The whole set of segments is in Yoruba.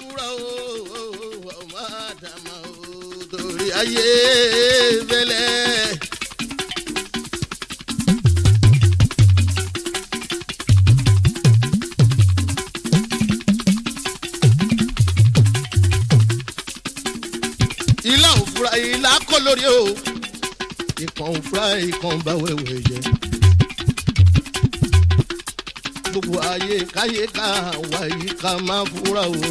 fúra o ọmọ àdàmà o torí ayé bẹ́lẹ̀. ilá ò fura ilá kọ́ lórí o ìkan ò fura ìkan bá wẹ̀wẹ̀ jẹ. gbogbo ayé káyé ká wá yìí ká má fura o.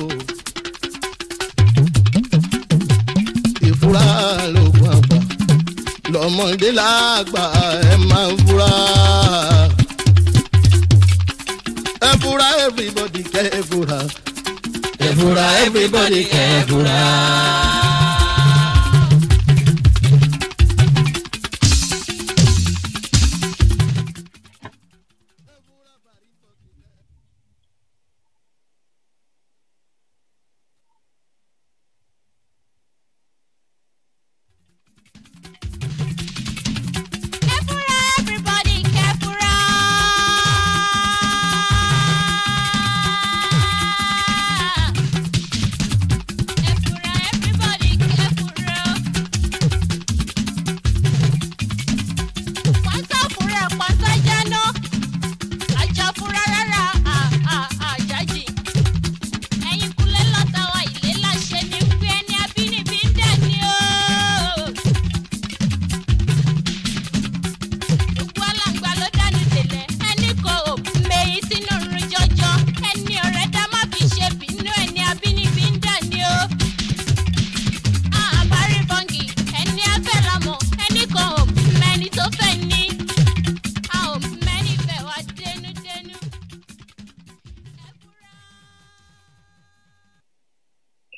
ìfura lóògùn àgbà lọ́mọdé lágbà ẹ má fura. ẹ fura everybody kẹ́ ẹ fura. ẹ fura everybody kẹ́ ẹ fura.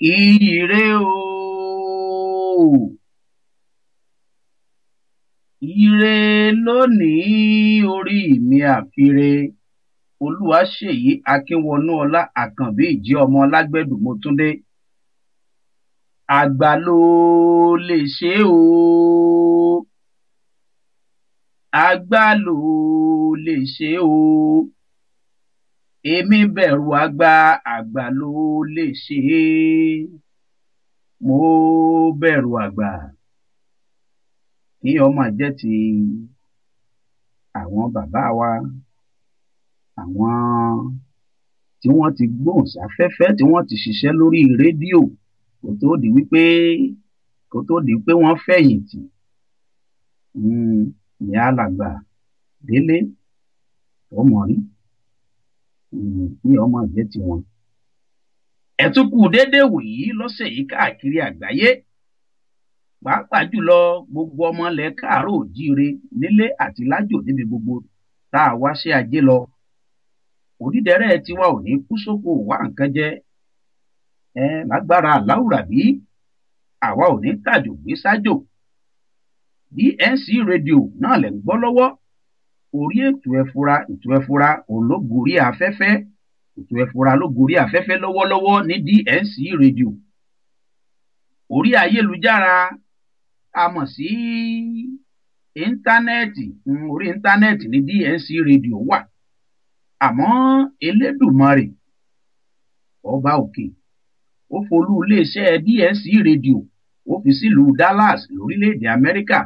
Ire o, ire lónìí orí mi àfire Olúwaṣèyí Akínwọnúọlá Àkànbí ìjí ọmọ Lágbẹ̀dù Mọ́túndé. Àgbà ló lè ṣe o, àgbà ló lè ṣe o. Èmi bẹ̀rù àgbà, àgbà ló lè ṣe é. Mo bẹ̀rù àgbà. Kí ọmọ jẹ́ ti àwọn bàbá wa, àwọn tí wọ́n ti gbóhùn sáfẹ́fẹ́, tí wọ́n ti ṣiṣẹ́ lórí rédíò kó tó di wípé wọ́n fẹ̀yìntì. Ìyá alàgbà Délé Ọmọrí. Kí ọmọ jẹ́ ti wọn. Ẹ tún kú déédé wòyí lọ́sẹ̀ yìí káàkiri àgbáyé. Pàápàá jùlọ gbogbo ọmọ ilẹ̀ káàárọ̀ òjíire nílé àti lájò níbi gbogbo tá a wá sí ajé lọ. Òdídẹrẹ́ tiwa ò ní kú sóko wá nǹkan jẹ. Lágbára Aláwùrábí àwa ò ní tàjò gbé sájò. DNC rédíò náà lẹ̀ ń gbọ́ lọ́wọ́. Orí ètò ẹ̀fura òun ló gorí afẹ́fẹ́. Ètò ẹ̀fura ló gorí afẹ́fẹ́ lọ́wọ́lọ́wọ́ ní DNC rédíò. Orí ayélujára a mọ̀ sí íńtánẹ́ẹ̀tì. Orí íńtánẹ́ẹ̀tì ní DNC rédíò wà. Àmọ́ Elédùmarè ọba òkè ó folú iléeṣẹ́ DNC rédíò ó fi sílùú Dallas lórílẹ̀‐èdè Amẹ́ríkà.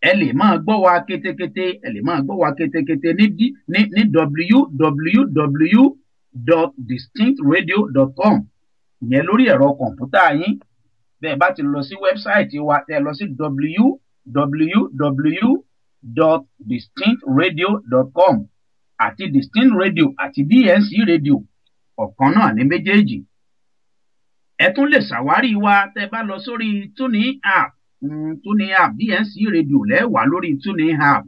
Ẹ lè máa gbọ́ wa kétékété, ní www.distinctradio.com. Ìyẹn lórí ẹ̀rọ kọ̀ǹpútà yín. Bẹ́ẹ̀ bá ti lọ sí wẹ́bsáìtì wa, tẹ́ lọ sí www.distinctradio.com àti Distinct Radio àti DNC Radio ọ̀kan náà ní méjèèjì. Ẹ tún lè ṣàwárí wa tẹ́ bá lọ sórí TuneIn app. TuneIn app DNC Radio lẹ́wà lórí TuneIn app.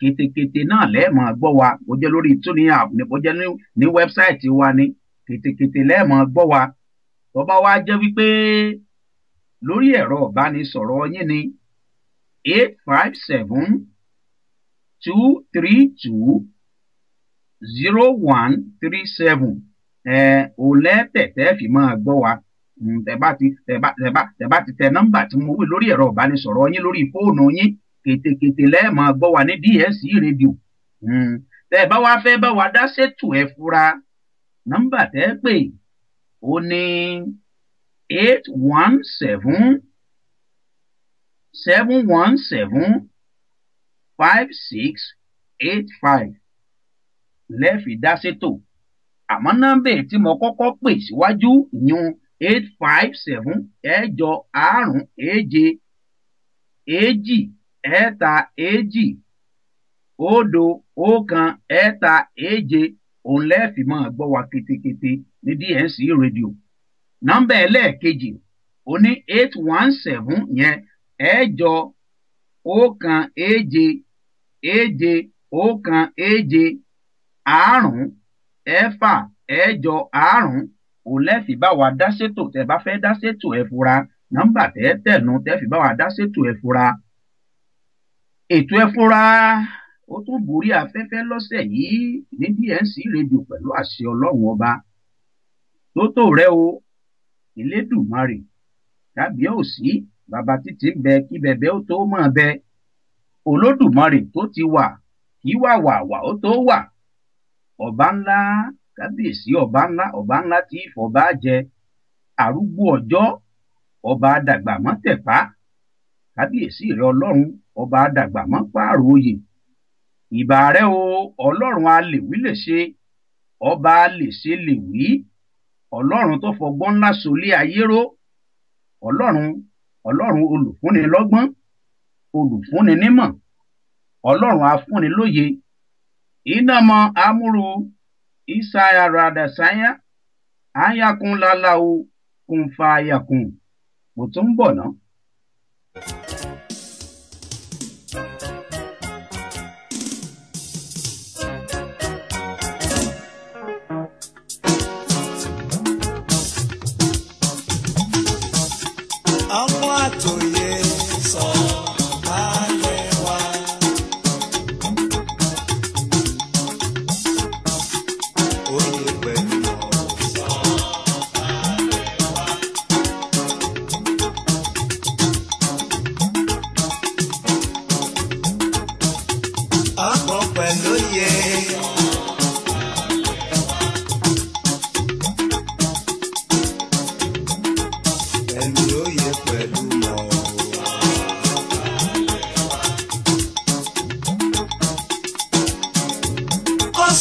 Kétékété náà lẹ́ẹ̀mọ́ gbọ́ wa bó jẹ́ lórí TuneIn app ní bó jẹ́ ní wẹ́bsáìtì wa ní kétékété lẹ́ẹ̀mọ́ gbọ́ wa. Tó bá wá jẹ́ wípé lórí ẹ̀rọ ìbánisọ̀rọ̀ yín ni 857-232-0137. Olẹ́tẹ̀tẹ̀ fi máa gbọ́ wa. Tẹ́ bá ti tẹ nọ́mbà tí mo wí lórí ẹ̀rọ ìbánisọ̀rọ̀ yín lórí fóònù yín kétékété lẹ́ẹ̀mọ́ gbọ́ wa ní DNC rédíò. Tẹ́ bá wá fẹ́ bá wa dá ṣètò ẹ̀fura, nọ́mbà tẹ́ pè ó ní 817-717-5685 lẹ́ẹ̀fì dá sétò. Àmọ́ nọ́mbà tí mo kọ́kọ́ pè síwájú ìyún 857 ẹ̀jọ àrún èje èjì ẹ̀ta èjì òdo ọ̀kan ẹ̀ta èje òun lẹ́ẹ̀fì máa gbọ́ wa ketekete ní DNC rédíò. Nọ́mbà ẹlẹ́ẹ̀kejì ó ní 817 yẹn ẹ̀jọ ọ̀kan èje èje ọ̀kan èje àrún ẹ̀fà ẹ̀jọ àrún òun lẹ́ẹ̀fì bá wa dá sétò. Tẹ́ bá fẹ́ dá sétò ẹ fura nọ́mbà tẹ́ẹ̀tẹ̀nu tẹ́ẹ̀fì bá wa dá sétò ẹ fura. Ètò ẹ fura ó tún borí afẹ́fẹ́ lọ́sẹ̀ yìí ní DNC rédíò pẹ̀lú àṣẹ Ọlọ́run ọba. Tótó rẹ o Elédùmarè kábíyèsí bàbá títí ń bẹ kí bẹbẹ ó tó máa bẹ. Olódùmarè tó ti wà kí wà ó tó wà. Ọba ńlá kábíyèsí ọba ńlá tí ìfọ̀bá jẹ. Arúgbó ọjọ́ ọba àdàgbà mọ́ tẹ̀pá. Kábíyèsí rẹ Ọlọ́run ọba àdàgbà mọ́ pààrọ̀ oyè. Ìbà rẹ o Ọlọ́run a lè wí lè ṣe, ọba a lè ṣe lè wí. Ọlọ́run tó fọgbọ́n ńlá solé ayé ró. Ọlọ́run olùfúnni lọ́gbọ́n, olùfúnni nímọ̀, Ọlọ́run afúnni lóye. Iná mọ amúru Isaya Radasaya ayakun lálàó kún fa ayakun. Mo tún ń bọ̀ ná. Ọmọ àtòyè sọ balẹ̀ wá. Oyè pẹ̀lú ọ̀rọ̀ sọ balẹ̀ wá. Ọmọ pẹ̀lú oyè.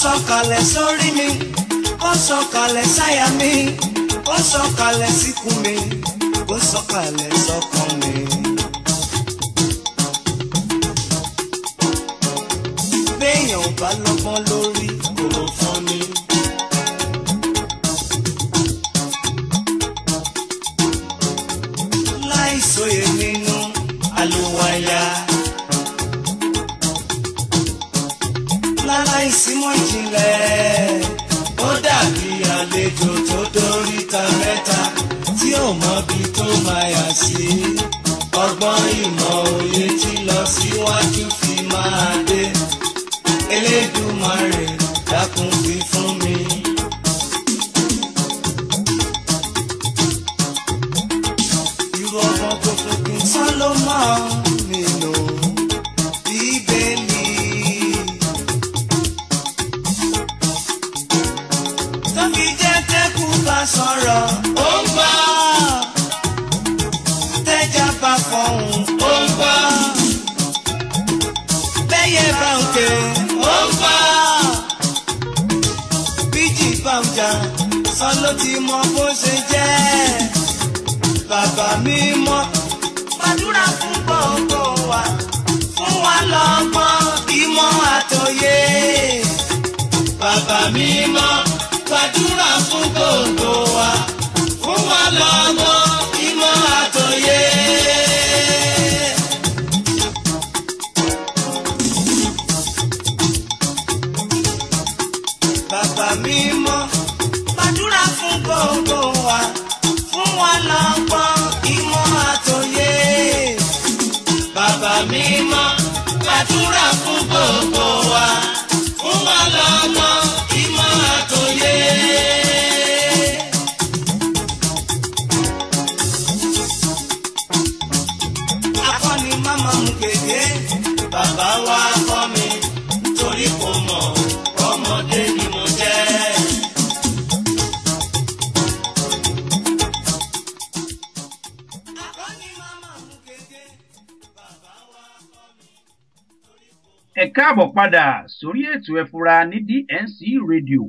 Sọ̀kalẹ̀ sórí mi, ó sọ̀kalẹ̀ sáyà mi, ó sọ̀kalẹ̀ síkùn mi, ó sọ̀kalẹ̀ sọ́kàn mi. Béèyàn ò bá lọ́gbọ́n lórí kò fún mi. Láìsóye nínú àlùwàyà. Láìsímọ̀ ìjìnlẹ̀ ó dàbí àlejò tó dóríta mẹ́ta tí ò mọbi tó máa yà sí. Ọgbọ́n ìmọ̀ òye tí lọ síwájú fi máa dé. Elédùmarè dákun fi fún mi. Irú ọgbọ́n tó fún kí n sán ló máa nínú Bíbélì. Sọ̀rọ̀ ó ń gbọ́, tẹ́jà bá fọ̀hún ó ń gbọ́, bẹ́yẹ bá ń ké ó ń gbọ́, bíjì bá ń jà sọ ló ti mọ bó ṣe jẹ́. Bàbá mi mọ́ gbàdúrà fún gbogbo wa, fún wa lọ́gbọ́n ìmọ̀ àtòyé. Bàbá mi mọ́ gbàdúrà fún gbogbo wa, fún wa lọ́gbọ́n ìmọ̀ àtòyé. Bàbá mímọ́ gbàdúrà fún gbogbo wa, fún wa lọ́gbọ́n ìmọ̀ àtòyé. Bàbá mímọ́ gbàdúrà fún gbogbo wa, fún wa lọ́gbọ́n ìmọ̀ àtòyé. Akọni máma mú gègé, bàbá wa kọ́ mi, torí kò mọ̀ ọmọdé ni mo jẹ́. káàbọ̀ padà sórí ètò ẹ fura ní DNC rédíò.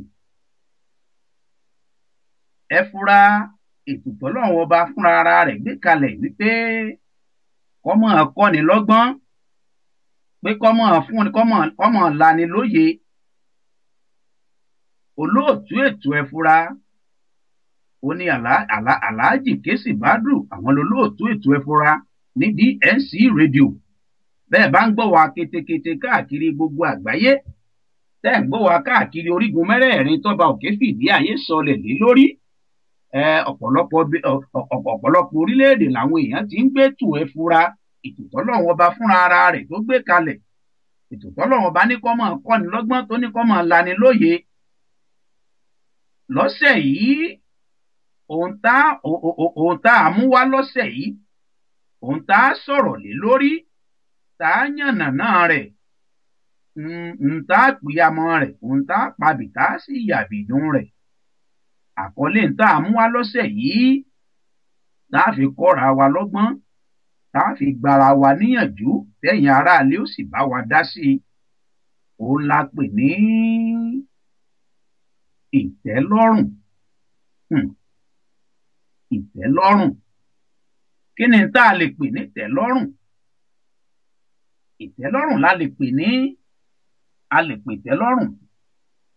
Ẹ fura ètò tọ́lọ́run ọba fúnra ara rẹ̀ gbé kalẹ̀ wípé kọ́mọ̀ kọ́ni lọ́gbọ́n, pé kọ́mọ̀ lani lóye. Olóòtú ètò ẹ fura ó ní Alhaji Kesi Badru, àwọn olóòtú ètò ẹ fura ní DNC rédíò. Bẹ́ẹ̀ bá ń gbọ́ wa ketekete káàkiri gbogbo àgbáyé, tẹ́ ń gbọ́ wa káàkiri orígun mẹ́rẹ̀ẹ̀rin tọ́ba òkè fìdí ayé sọlẹ̀ lé lórí. Ọ̀pọ̀lọpọ̀ orílẹ̀-èdè làwọn èèyàn ti ń gbé tù ẹ fura, ètò tọ́lọ́run ọba fúnra ara rẹ̀ tó gbé kalẹ̀, ètò tọ́lọ́run ọba ní kó máa kọ́ni lọ́gbọ́n, tó ní kó máa lani lóye. Lọ́sẹ̀ yìí ohun tá a mú wá lọ́sẹ̀ yìí, ohun tá a sọ̀rọ̀ lé lórí, tá a yànnàná rẹ̀, tá a pìyàmọ́ rẹ̀, ohun tá a pabì tá a sì yàbìdún rẹ̀. Àkọlé tá a mú wá lọ́sẹ̀ yìí tá a fi kọ́ra wa lọ́gbọ́n, tá a fi gbara wa níyànjú, tẹ̀yin aráalé ó sì bá wa dá sí i. Òun la pè ní ìtẹ́lọ́rùn. Ìtẹ́lọ́rùn. Kí ni tá a lè pè ní ìtẹ́lọ́rùn? Ìtẹ́lọ́rùn la lè pè ní ìtẹ́lọ́rùn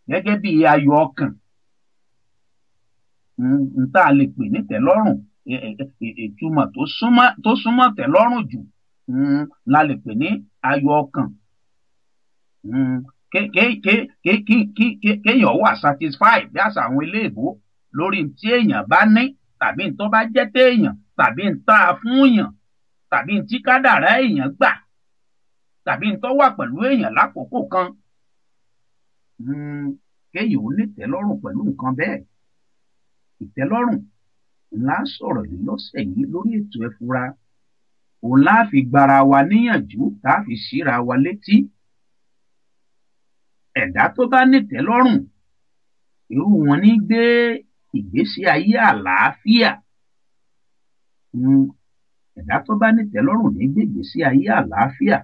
gẹ́gẹ́ bí ayọ̀ ọkàn. Tá a lè pè ní ìtẹ́lọ́rùn, ìtumọ̀ tó súnmọ́ tẹ́lọ́rùn jù la lè pè ní ayọ̀ ọkàn. Kéèyàn wà satisfied bí àṣà àwọn eléèbó lórí tí èèyàn bá ní, tàbí tó bá jẹ́ téèyàn, tàbí tá a fún yàn, tàbí tí kádàrá èèyàn gbà, tàbí tó wà pẹ̀lú èèyàn lákòókò kan. Kéèyàn ò ní ìtẹ́lọ́rùn pẹ̀lú nǹkan bẹ́ẹ̀. Ìtẹ́lọ́rùn ńlá sọ̀rọ̀ yìí lọ́sẹ̀ yìí lórí ètò ẹ fura. Òun la fi gbara wa níyànjú, tá a fi ṣíra wa létí. Ẹ̀dá tó bá ní ìtẹ́lọ́rùn, irú wọn ní gbé ìgbésí ayé àlàáfíà. Ẹ̀dá tó bá ní ìtẹ́lọ́rùn ní gbé ìgbésí ayé àlàáfíà.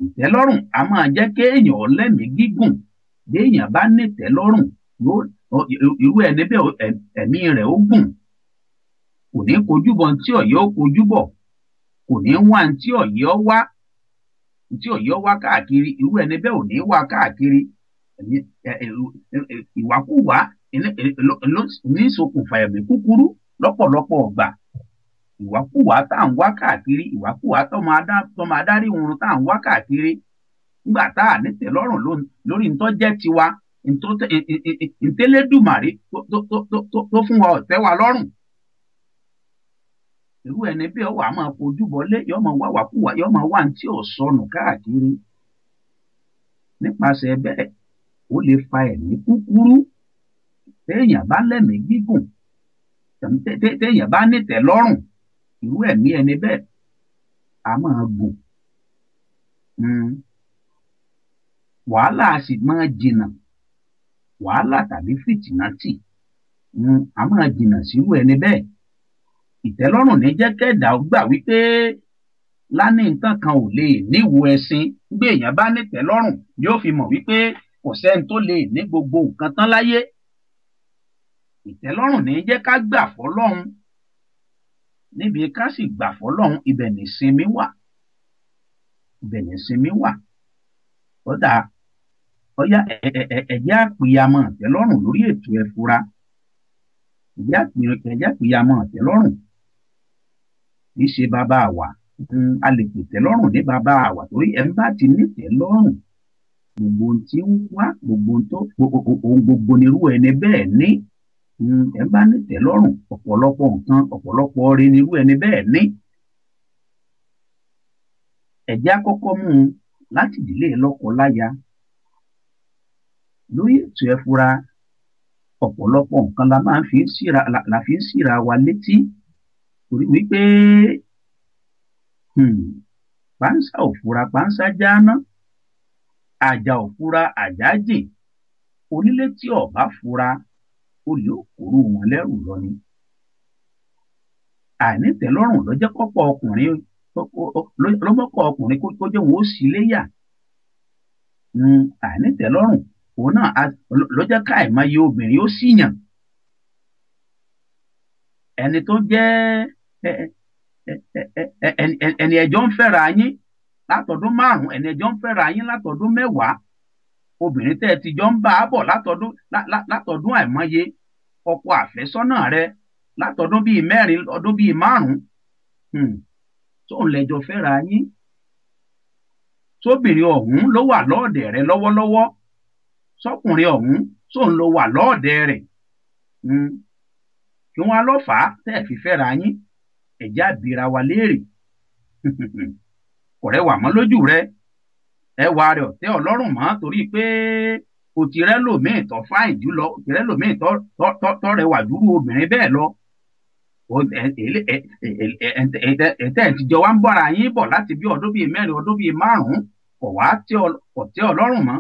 Ìtẹ́lọ́rùn a máa jẹ́ kéèyàn lẹ́mìí gígùn. Béèyàn bá ní ìtẹ́lọ́rùn, irú ẹni bẹ́ẹ̀ ẹ̀mí rẹ̀ ó gùn. Kò ní kojúbọ̀ tí ọ̀yẹ́ ó kojúbọ̀, kò ní wá tí ọ̀yẹ́ ó wá, tí ọ̀yẹ́ ó wá káàkiri, irú ẹni bẹ́ẹ̀ ò ní wá káàkiri. Ìwàkúwà ní ṣokùnfà ẹ̀mí kúkúrú lọ́pọ̀lọpọ̀ ọgbà. Ìwàkúwà tá à ń wá káàkiri, ìwàkúwà tó máa dárí oorun tá à ń wá káàkiri, nígbà tá à ní ìtẹ́lọ́rùn lórí ntọ́ jẹ́ tiwa, ntẹ́lẹ́dùmarè tó fún wa ọ̀tẹ́ wa lọ́rùn. Irú ẹni bí ọwọ́ a máa fojú bọlé, yọ́ máa wá wàkúwà, yọ́ máa wá tí ò sọnù káàkiri. Nípasẹ̀ bẹ́ẹ̀, ó lè fa ẹ̀mí kúkúrú. Téèyàn bá lẹ́mìí gígùn, téèyàn bá ní ìtẹ́lọ́rùn, irú ẹ̀mí ẹni bẹ́ẹ̀ a máa gùn. Wàhálà a sì máa jìnnà. Wàhálà tàbí fìtìnátì a máa jìnnà sírú ẹni bẹ́ẹ̀. Ìtẹ́lọ́rùn ní jẹ́ kẹ́dà ó gbà wípé lání nǹkan kan ò lè níwo ẹṣin. Gbé èèyàn bá ní ìtẹ́lọ́rùn yóò fi mọ̀ wípé kò sẹ́ni tó lè ní gbogbo nǹkan tán láyé. Ìtẹ́lọ́rùn ní jẹ́ ká gbà fọ́lọ́run. Níbi ká sì gbà fọ́lọ́run, ibẹ̀ nìsinmi wà. Ibẹ̀ nìsinmi wà. Kódà ọ̀yá ẹ̀jẹ̀ àpìyàmọ̀ ìtẹ́lọ́rùn lórí ètò ẹ fura. Ẹ̀jẹ̀ àpìyàmọ̀ ìtẹ́lọ́rùn kì í ṣe bàbá wa. A lè pè ìtẹ́lọ́rùn ní bàbá wa torí ẹ̀ ń bá ti ní ìtẹ́lọ́rùn, gbogbo ohun tí ń wá, ohun gbogbo nírú ẹni bẹ́ẹ̀ ní. Ẹ̀ ń bá ní ìtẹ́lọ́rùn, ọ̀pọ̀lọpọ̀ nǹkan, ọ̀pọ̀lọpọ̀ oore nírú ẹni bẹ́ẹ̀ ní. Ẹ̀jẹ̀ àkọ́kọ́ mú un láti ìdílé lọ́kọ-láya. Lórí ètò ẹ fura, ọ̀pọ̀lọpọ̀ nǹkan la máa fi ń síra wa létí. Torí wípé pánsá ò fura pánsá jáná, àjà ò fura àjà jìn. Onílé tí ó bá fura, olè ó kóró wọn lẹ́rù lọ ni. Àìnítẹ́lọ́rùn ló jẹ́ kọ́pọ̀ ọkùnrin kó jẹ́ wọn ó sì léyà. àìnítẹ́lọ́rùn òun náà ló jẹ́ ká àìmọye obìnrin ó ṣìyàn. ẹni tó jẹ́ ẹni ẹjọ́ ń fẹ́ra yín látọdún 5, ẹni ẹjọ́ ń fẹ́ra yín látọdún 10, obìnrin tẹ́ ẹ ti jọ ń bá a bọ̀ látọdún àìmọye, ọkọ àfẹ́sọ́nà rẹ látọdún bíi 4, ọdún bíi 5, tó ń lẹ́jọ́ fẹ́ra yín. sóbìnrin ọ̀hún ló wà lọ́ọ̀dẹ̀ rẹ lọ́wọ́lọ́wọ́, sọkùnrin ọ̀hún tó ń lo wà lọ́ọ̀dẹ̀ rẹ̀. kí wọ́n á lọ fà á tẹ́ ẹ̀ fi fẹ́ra yín, ẹ̀já bìíra wa léèrè. kò rẹwà mọ́ lójú rẹ, ẹwà rẹ ò tẹ́ ọ lọ́rùn mọ́ torí pé o ti rẹ́ lòmíì tó fáìn jù lọ, o ti rẹ́ lòmíì tó rẹwà dúró obìnrin bẹ́ẹ̀ lọ. ẹ̀tẹ́ ti jọ wá ń bọ́ra yín bọ̀ láti bí ọdún bíi 4, ọdún bíi 5, kò wá tẹ́ ọ lọ́rùn mọ́.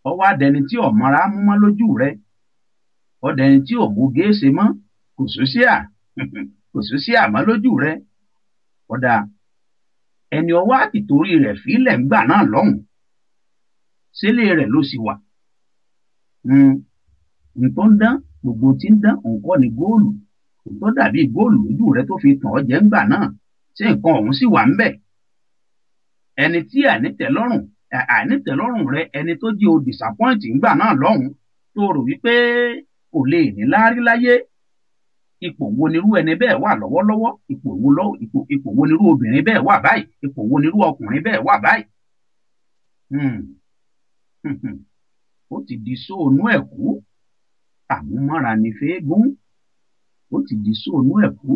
ọwọ́ adẹni tí ọ̀mọ́ra mú mọ́ lójú rẹ, ọdẹni tí òmù géèsè mọ́, kò sí àmọ́ lójú rẹ. ọ̀dà ẹni ọwọ́ àtìtorí rẹ̀ fílẹ̀ ń gbà náà lọ́hùn, sílé rẹ̀ ló sì wà. nǹkan ń dán, gbogbo tí ń dán nǹkan ní góòlù, tó dàbí góòlù lójú rẹ tó fi tàn ọ́ jẹ ńgbà náà, ṣé nǹkan ọ̀hún sì wà ń bẹ̀. ẹni tí àìnítẹ́lọ́rùn rẹ, ẹni tó jẹ́ o disappoint ńgbà náà lọ́hùn, tó rò wípé kò lè ní láárí láyé, ipò wo nírú ẹni bẹ́ẹ̀ wà lọ́wọ́lọ́wọ́, ipò wo nírú obìnrin bẹ́ẹ̀ wà báyìí, ipò wo nírú ọkùnrin bẹ́ẹ̀ wà báyìí. ó ti di sóònú ẹ̀kú, àmúmọ́ra ní fẹ́ẹ́gún. ó ti di sóònú ẹ̀kú,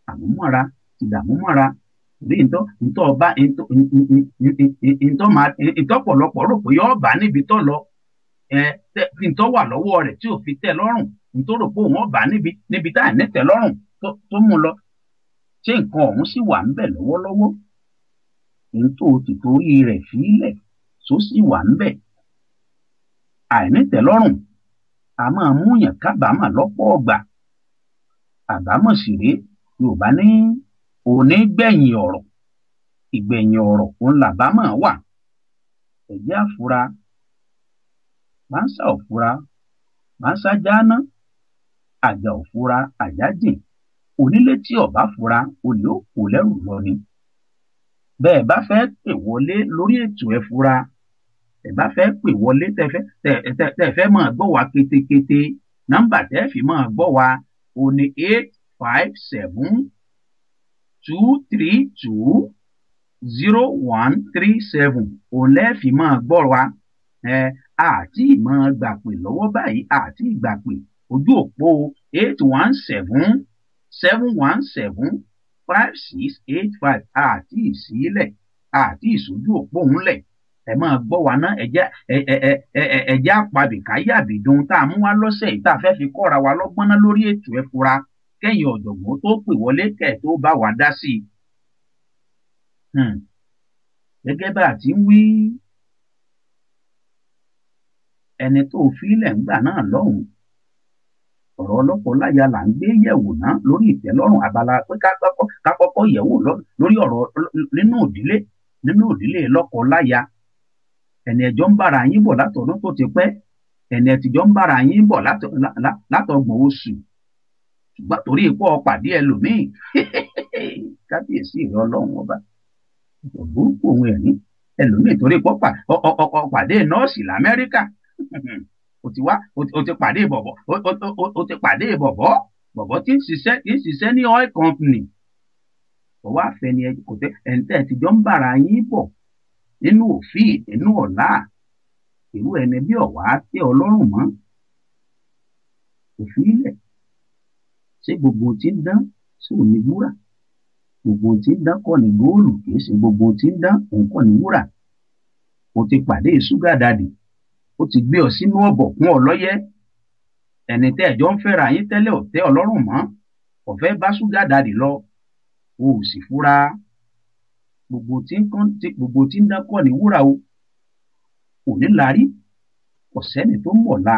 àmúmọ́ra ti dàmúmọ́ra. bí ìtọ́pọ̀lọpọ̀ rò pé yọ́ bá níbi tó lọ, ntọ́ wà lọ́wọ́ rẹ̀ tí ò fi tẹ́ lọ́rùn, ntọ́ rò pé òun ọ̀bà níbi tá à ní tẹ́ lọ́rùn tó mú lọ, ṣé nǹkan ọ̀hún sì wà ń bẹ̀ lọ́wọ́lọ́wọ́. ntọ́ ti torí rẹ̀ fílẹ̀ tó sì wà ń bẹ̀. àìnítẹ́lọ́rùn a máa múyàn kábàámọ̀ lọ́pọ̀ ọgbà. àbámọ̀ sì rèé, Yorùbá ní òní gbẹ̀yìn ọ̀rọ̀, ìgbẹ̀yìn ọ̀rọ̀ òun làbámọ̀ wà. ẹ̀jẹ̀ àfura, máńsà òfura, máńsà jáná, àjà òfura, àjà jìn. onílé tí ọba fura, olè ó kó lẹ́rù lọ ni. bẹ́ẹ̀ bá fẹ́ pè wọlé lórí ètò ẹ fura, ẹ bá fẹ́ pè wọlé tẹ́ fẹ́ máa gbọ́ wa kétékété, nọ́mbà tẹ́ fi máa gbọ́ wa ò ní 857-232-0137. òun lẹ́ẹ̀fì máa gbọ́ wa. àti ìmọ̀ gbàpè lọ́wọ́ báyìí, àti ìgbàpè ojú òpó 817-717-5685 àti ìsílẹ̀, àti ìsójú òpó òunlẹ̀. ẹ máa gbọ́ wa ná, ẹ̀jẹ̀ àpabì káyàbìdún tá a mú wá lọ́sẹ̀ yìí tá a fẹ́ fi kọ́ra wa lọ́gbọ́n ná lórí ètò ẹ fura, kẹ́yìn ọ̀jọ̀gbọ́n tó pè wọlé kẹ́ tó bá wa dá sí i. gẹ́gẹ́ bá a ti ń wí, ẹni tó fílẹ̀ ń gbà náà lọ́hùn, ọ̀rọ̀ ọlọ́pọ̀ láya là ń gbé yẹ̀wò ná lórí ìtẹ́lọ́rùn abala pé ká kọ́kọ́ yẹ̀wò lórí ọ̀rọ̀ nínú ìdílé lọ́kọ láya. ẹni ẹjọ́ ń bára yín bọ̀ látọdún tó ti pẹ́, ẹni ẹtìjọ́ ń bára yín bọ̀ látọgbọ̀n oṣù, ṣùgbọ́n torí ipò ọ̀pàdé ẹlòmíì kábíyèsí ìrẹ́ ọlọ́run ọba, burúkú òun ẹ̀ní ẹlòmíì torí ipò ọ̀pàdé nọ́ọ̀sì l'Amẹ́ríkà. o ti pàdé bọ̀bọ̀ tí ń ṣiṣẹ́ ní oil company. ọwọ́ àfẹni ẹ̀ǹtẹ́ ẹtìjọ́ ń bára yín bọ̀ nínú òfin, nínú ọ̀la, irú ẹni bí ọ̀wá tẹ́ ọlọ́run mọ́. òfin ilẹ̀, ṣé gbogbo tí ń dán sí òní wúrà? gbogbo tí ń dán kọ́ ní góòlù, kìí ṣe gbogbo tí ń dán òun kọ́ ní wúrà. o ti pàdé ṣúgà dàdì, ó ti gbé ọ sínú ọ̀bọ̀ fún ọlọ́yẹ. ẹni tẹ́ ẹjọ́ ń fẹ́ra yín tẹ́lẹ̀ ò tẹ́ ọlọ́run mọ́, ó fẹ́ bá ṣúgà dàdì lọ, o ò sì fura. gbogbo tí ń dán kọ́ ní wúrà o. òní larí, kò sẹ́ni tó mọ̀ la.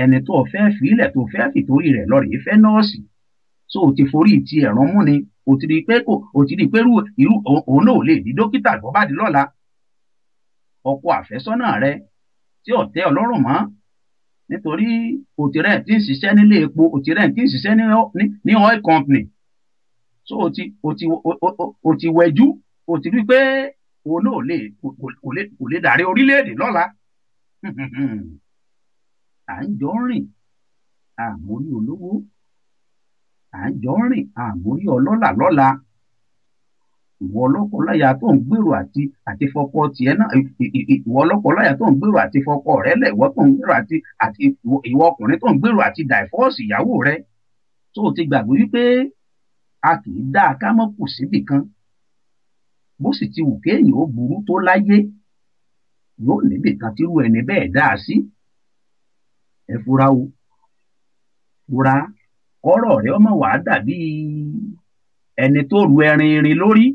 ẹni tó fẹ́ fílẹ̀ tó fẹ́ fìtorí rẹ̀ lọ rèé fẹ́ nọ́ọ̀sì, so o ti forí ti ẹ̀rọ mú ni, o ti rí pé irú òun náà ò lè di dókítà tó bá di lọ́la. Ọkọ àfẹ́sọ́nà rẹ tí ò tẹ́ ọ lọ́rùn mọ́ nítorí o ti rẹ̀ tí ń ṣiṣẹ́ nílé epo, o ti rẹ̀ tí ń ṣiṣẹ́ ní oil company. So o ti wẹjú, o ti rí pé òun náà kò lè darí orílẹ̀-èdè lọ́la. À ń jọ rìn àmórí olówó, à ń jọ rìn àmórí ọlọ́lá lọ́la. Ìwọ ọlọ́kọláya tó ń gbèrò àti fọkọ tiẹ̀ náà, ìwọ ọlọ́kọláya tó ń gbèrò àti fọkọ rẹ lẹ̀, ìwọ tó ń gbèrò àti ìwọ ọkùnrin tó ń gbèrò àti dàìfọ́ọ̀sì ìyàwó rẹ, tó o ti gbàgbé wípé a kì í dá a ká mọ́ kù síbì kan. Bó sì ti wù kéèyàn ó burú tó láyé, yóò níbì kan tírú ẹni bẹ́ẹ̀ dá a sí. Ẹ fura o, fura kọ́rọ̀ rẹ ọmọ wàá dàbí ẹni tó ru ẹrin irin lórí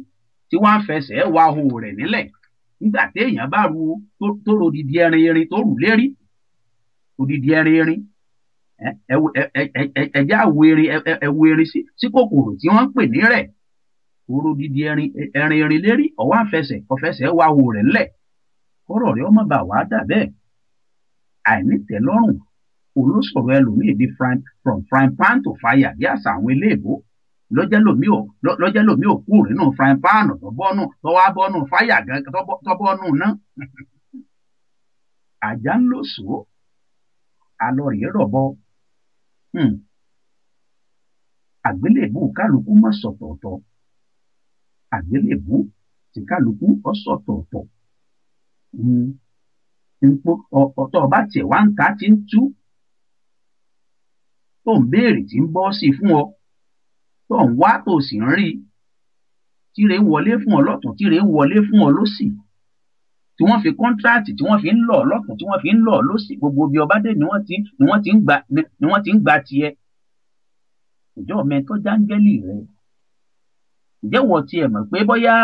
tí wọ́n á fẹsẹ̀ wá hò rẹ̀ nílẹ̀ nígbà téèyàn bá ru tó ro odidi ẹrin irin tó rù lérí, odidi ẹrin irin. Ẹjẹ́ àwo erin sí kòkòrò tí wọ́n ń pè ní rẹ̀, oró odidi ẹrin irin lérí, ọwọ́ àfẹsẹ̀ wá hò rẹ̀ nílẹ̀. Kọ́rọ̀ rẹ ọmọ bá wàá dà bẹ́ẹ̀. Àìnítẹ̀lọ́rùn olóṣòro ẹlòmíì di from frying pan to fire bí àṣà àwọn eléèbó. Lọ́jẹ́ lòmí ò kúrò nínú frying pan tó wá bọ́nù fáyà gan tó bọ́nù náà. Àjà ń lò só, alọ rèé rọ̀bọ. Àgbélébù kálukú mọ́ sọ̀tọ̀ọ̀tọ̀, àgbélébù tí kálukú ọ sọ̀tọ̀ọ̀tọ̀. Ọ̀tọ̀ ọba tiẹ̀ wá ń ta ti ń tú, tó ń béèrè tí ń bọ́ sí fún ọ, tó ń wá tó sì ń rí, tíre ń wọlé fún ọ lọ́tún, tíre ń wọlé fún ọ lósì, tí wọ́n fi kọ́ńtíráàtì tí wọ́n fi ń lọ̀ lọ́tún, tí wọ́n fi ń lọ̀ lósì, gbogbo bí ọba dé ni wọ́n ti ń gba tiẹ̀. Ìjọ mẹ́tọ́ jáńgẹ́lì rẹ, ǹjẹ́ wọ́n tiẹ̀ mọ̀ pé bóyá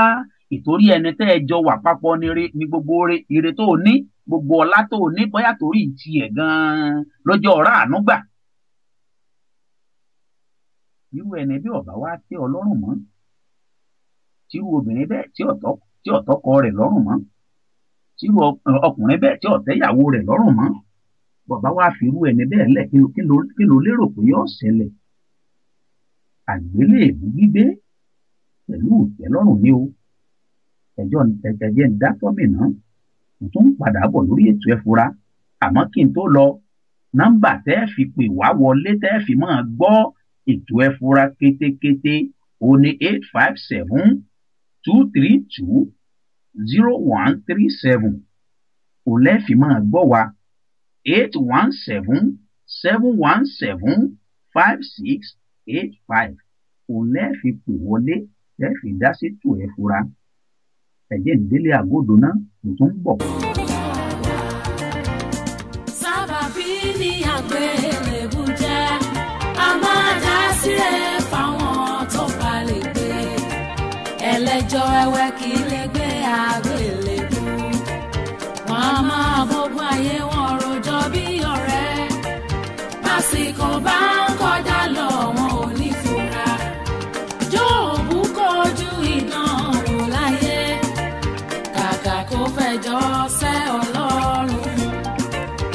ìtorí ẹni tẹ́ ẹ jọ wà papọ̀ ní gbogbo ire tó o ní, gbogbo ọlá tó o ní, bóyá torí tiẹ̀ gan-an lọ́jọ́ ọ̀rá àánú gbà. Irú ẹni bí ọba wa tẹ́ ọ lọ́rùn mọ́, tírú obìnrin bẹ́ẹ̀ tí ọ̀tọ́kọ rẹ̀ lọ́rùn mọ́, tírú ọkùnrin bẹ́ẹ̀ tí ọ̀tẹ́yàwó rẹ̀ lọ́rùn mọ́, bọ̀bá wa fi irú ẹni bẹ́ẹ̀ lẹ̀ kí ló lérò pé yóò ṣẹlẹ̀? Àgbélébù gbígbé pẹ̀lú ìtẹ́lọ́rùn ni o. Ẹ̀jẹ̀ ń dá tọ́mìnà, mo tún ń padà bọ̀ lórí ètò Ẹ Fura. Àmọ́ kí n tó lọ, nọ́mbà tẹ́ fi pè wá wọlé tẹ́ fi máa gbọ́ ètò Ẹ Fura kétékété o ní 857-232-0137. O lẹ́ẹ̀fì máa gbọ́ wa 817-717-5685. O lẹ́ẹ̀fì pè wọlé lẹ́ẹ̀fì dá sí ètò Ẹ Fura. Ẹ̀jẹ̀ ń délé àgọ́dọ̀ náà mo tún ń bọ̀. Sábàbí ni àgbélébù jẹ́, a máa dá sílẹ̀ fáwọn tó bá lè gbé. Ẹlẹ́jọ́ ẹwẹ́ kì í lè gbé àgbélébù. Wọ́n á máa gbógun ayé wọn rojọ́ bí ọ̀rẹ́. Básìkò bá ń kọjá lọ wọn ò ní fura. Jóòbù kojú ìdánwò láyé. Kàkà kó fẹjọ́ sẹ́ Ọlọ́run.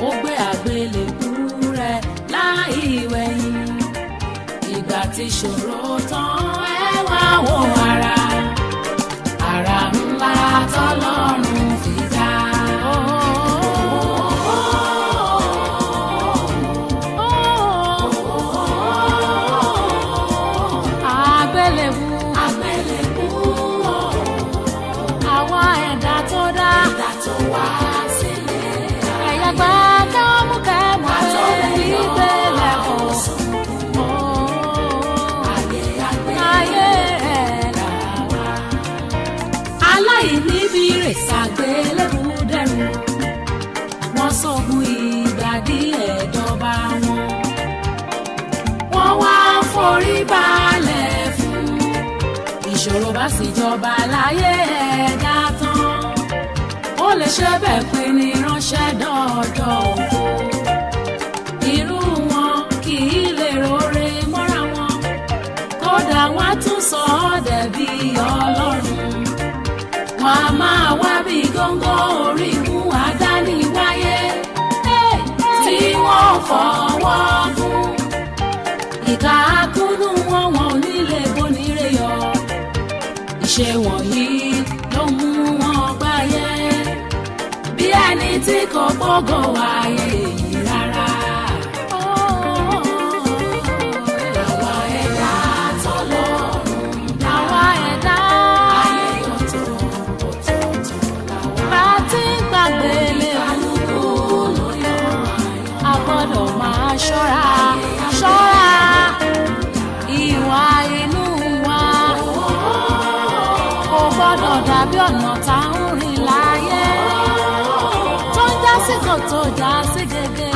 Ó gbé àgbélébù rẹ̀ láì wẹ̀yìn. Ìgbà tí ṣòro tán ẹ wá wo ara ńlá tọ́lọ́run fi dá. Àgbélébù àwọn ẹ̀dá tó dá wá sílé. Ẹ̀yà gbà kẹ́mú pé ìgbélẹ̀ kò sùn. Ayé rẹ̀ là wá. Aláìní bí rèsà àgbélébù dẹrù. Wọ́n sọ̀gùn ìgbà díẹ̀ dọ́ba wọn. Wọ́n wá forí balẹ̀ fún. Ìṣòro bá sì jọba láyé ẹ̀dá tán. Ó lè ṣe bẹ́ẹ̀ pé ní ránṣẹ́ dọ́ọ̀dọ̀ òfo. Irú wọn kì í lè rore mọ́ra wọn. Kódà wọ́n á tún sọ ọ́ àṣìṣe wọ̀nyí ló mú wọn gbáyé bí ẹni tí kò gbọ́gọ̀ wáyé yìí rárá. Àwa ẹ̀dá tọ́lọ́run dá. Àwa ẹ̀dá ayé ọ̀tọ̀ọ̀tọ̀ làwa. Bá ti ń gbàgbé lé kálukú ló yọ àyàn. A gbọ́dọ̀ máa ṣọ́ra ìwà inú wa. Kò gbọ́dọ̀ dàbí ọ̀nà tá ń rìn láyé tó ń já sí kòtò já sí gègé.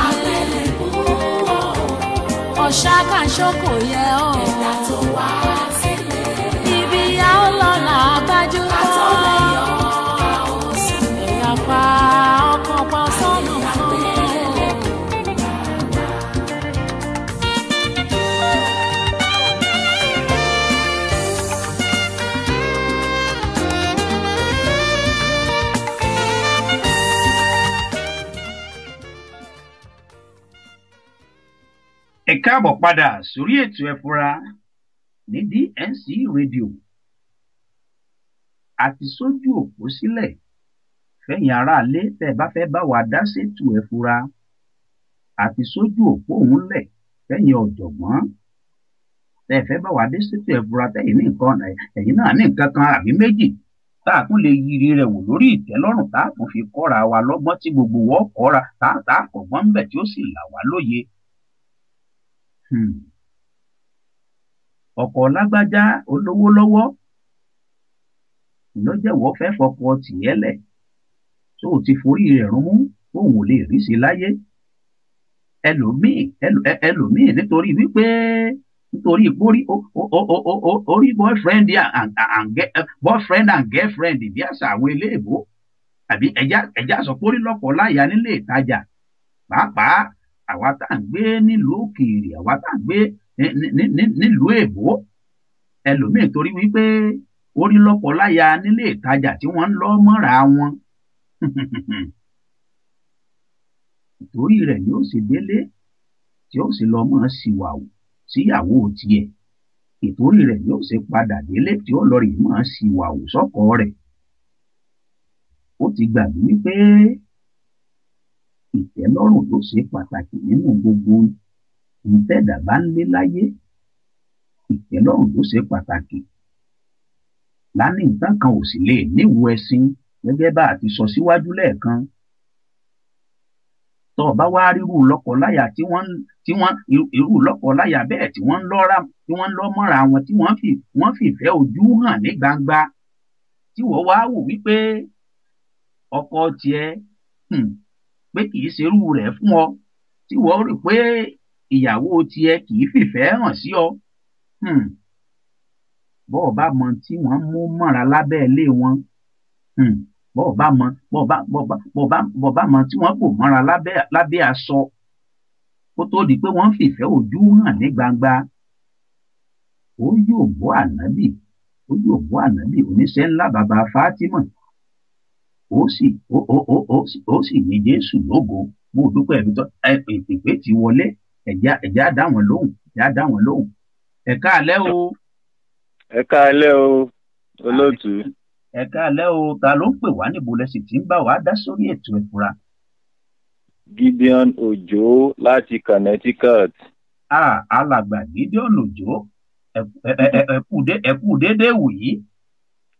Ọ̀ṣà kan ṣókò yẹ ọ́. Ẹ̀dá tó wá sílé. Ibi ya ó lọ́la gbájú mọ́. Àtọ́lẹ̀ yọ àwòsàn. Ẹ̀yà pa ọkàn pa sọ́nà kan. Ẹ káàbọ̀ padà sórí ètò Ẹ Fura ní DNC rédíò. A ti sójú òpó sílẹ̀ fẹ̀yìn aráalé tẹ́ ẹ bá fẹ́ bá wa dá sétò Ẹ Fura. A ti sójú òpó òun lẹ̀ fẹ̀yìn ọ̀jọ̀gbọ́n tẹ́ ẹ fẹ́ bá wa dé sétò Ẹ Fura tẹ́yìn ní nǹkan ẹ̀yìn náà ní nǹkan kan àbí méjì tá a tún lè yiri rẹ̀ wò lórí ìtẹ́lọ́rùn tá a tún fi kọ́ra wa lọ́gbọ́n tí gbogbo wọ́n kọ́ra tá a kọ̀gbọ́n ń bẹ̀ tí ó sì là wá lóye. Ọkọ lágbájá olówó lọ́wọ́ ló jẹ́wọ́ fẹ́ fọkọ tìyẹ́ lẹ̀ tó o ti forí rẹ̀ rún mú tóun ò lè rí sí láyé. Ẹlòmíì nítorí wípé ìpórí orí boyfriend and girlfriend bí àṣà àwọn eléèbó àbí ẹja sọ pórí lọ́pọ̀ láyà nílé ìtajà pàápàá àwa tá à ń gbé nílùú òkèèrè àwa tá à ń gbé nílùú èbó. Ẹlòmíì torí wípé orí lọ́pọ̀ láya nílé ìtajà tí wọ́n ń lọ́ mọ́ra wọn. Ìtorí rẹ̀ ni ó sì délé tí ó sì lọ mọ́ síwàwù síyàwó tiẹ̀. Ìtorí rẹ̀ ni ó sì padà délé tí ó lọ rí mọ́ síwàwù sọ́kọ rẹ̀. Ó ti gbàgbé wípé ìtẹ́lọ́rùn ló ṣe pàtàkì nínú gbogbo ìtẹ́dà bá ń lé láyé. Ìtẹ́lọ́rùn ló ṣe pàtàkì. Lánìí nǹkan kan ò sì lè níwò ẹṣin gẹ́gẹ́ bá a ti sọ síwájú lẹ́ẹ̀kan. Tó o bá wá rírú lọ́kọláya irú lọ́kọláya bẹ́ẹ̀ tí wọ́n ń lọ́ mọ́ra wọn tí wọ́n fìfẹ́ ojú hàn ní gbangba tí wọ́n wá wò wípé ọkọ tiẹ̀ pé kì í ṣerú rẹ̀ fún ọ tí wọ́n rí pé ìyàwó tiẹ̀ kì í fìfẹ́ hàn sí ọ. Bọ́ọ̀ bá mọ tí wọ́n mú mọ́ra lábẹ́ ilé wọn. Bọ́ọ̀ bá mọ tí wọ́n kò mọ́ra lábẹ́ aṣọ kó tó di pé wọ́n fìfẹ́ ojú hàn ní gbangba. Ó yóò bọ́ ànábì oníṣẹ́ ńlá bàbá Fátímọ̀. Ó sì ní Jésù lógo. Mo dúpẹ́ ìpè tí wọlé ẹ̀já dá wọn lóhùn. Ẹ káalẹ́ o. Ẹ káalẹ́ o olóòtú. Ẹ káalẹ́ o. Ta ló ń pè wá níbo lẹ́sìn tí ń bá wa dá sórí ètò Ẹ Fura? Gideon Òjó láti Connecticut. Alàgbà Gideon Òjó ẹ kú déédéé wò yìí.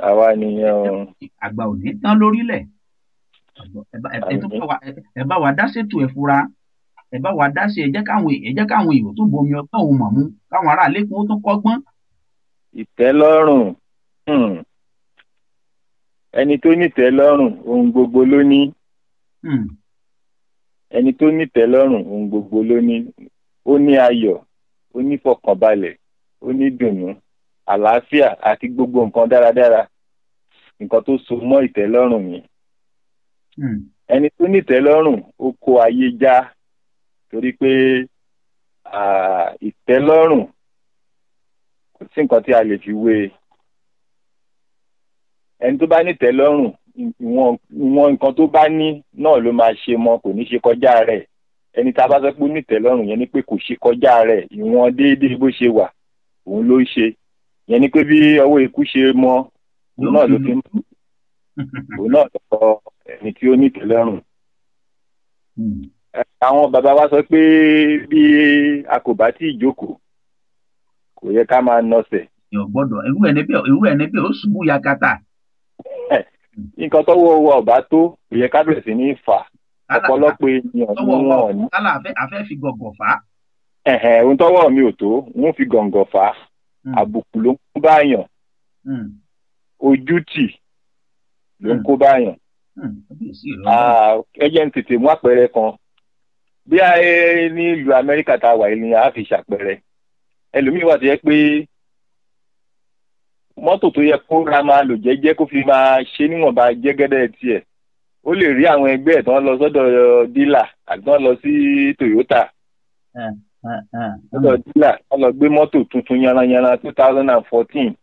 Àwa nìyẹn o. Àgbà ò ní tán lórílẹ̀. Ẹ bá wa dá sétò Ẹ Fura. Ẹ bá wa dá sí ẹ jẹ́ káwọn èèyàn tó bomi ọgbọ́n òun mọ̀ mú káwọn ará ilé kún ó tún kọ́gbọ́n. Ìtẹ́lọ́rùn. Ẹni tó ní ìtẹ́lọ́rùn ohun gbogbo ló ní. Ẹni tó ní ìtẹ́lọ́rùn ohun gbogbo ló ní. Ó ní ayọ̀, ó ní fọkànbalẹ̀, ó ní dùnnú, àlàáfíà àti gbogbo nǹkan dáradára. Nǹkan tó so mọ́ ìtẹ́lọ́rùn mi. Ẹni tó ní ìtẹ́lọ́rùn ó kó ayé já torí pé ìtẹ́lọ́rùn kò sí nǹkan tí a lè fi wé. Ẹni tó bá ní ìtẹ́lọ́rùn ìwọ̀n nǹkan tó bá ní náà ló máa ṣe mọ́, kò ní ṣe kọjá rẹ̀. Ẹni tá a bá sọ pé ó ní ìtẹ́lọ́rùn yẹn ni pé kò ṣe kọjá rẹ̀, ìwọ̀n déédéé bó ṣe wà òun ló ṣe. Yẹn ni pé bí ọwọ́ ikú ṣe mọ́ òun náà ló fi ń òun náà lọ ẹni tí ó ní ìtẹ́lọ́rùn. Àwọn bàbá wa sọ pé bí a kò bá tí ì jókòó kò yẹ ká máa nọsẹ̀. Yóò gbọ́dọ̀ irú ẹni bí ó ṣubú yakata. Nǹkan tọ́wọ́ wa ọ̀bá tó kò yẹ ká bẹ̀rẹ̀ sí ní fà ọ̀pọ̀lọpọ̀ ènìyàn ní wọn ní. Kálá àfẹ́ fi gọ̀gọ̀ fà á. Ohun tọ́wọ́ mi ò tó wọ́n fi gọ̀ǹgọ̀ fà á. Àbùkù ló ń kó báyàn. Ojútì ló ń kó báyàn. Ẹ jẹ́ n tètè mú àpẹẹrẹ kan. Bí a ní ìlú Amẹ́ríkà tá a wà ní a fi ṣàpẹẹrẹ. Ẹlòmíì wà tó yẹ pé mọ́tò tó yẹ kó ra máa lò jẹ́jẹ́ kó fi máa ṣe níwọ̀nba jẹ́gẹ́dẹ́ tiẹ̀. Ó lè rí àwọn ẹgbẹ́ ẹ̀ tán lọ sọ́dọ̀ dílà àti tán lọ sí Toyota. Sọ́dọ̀ dílà wọ́n lọ gbé mọ́tò tuntun yanranyanran 2014.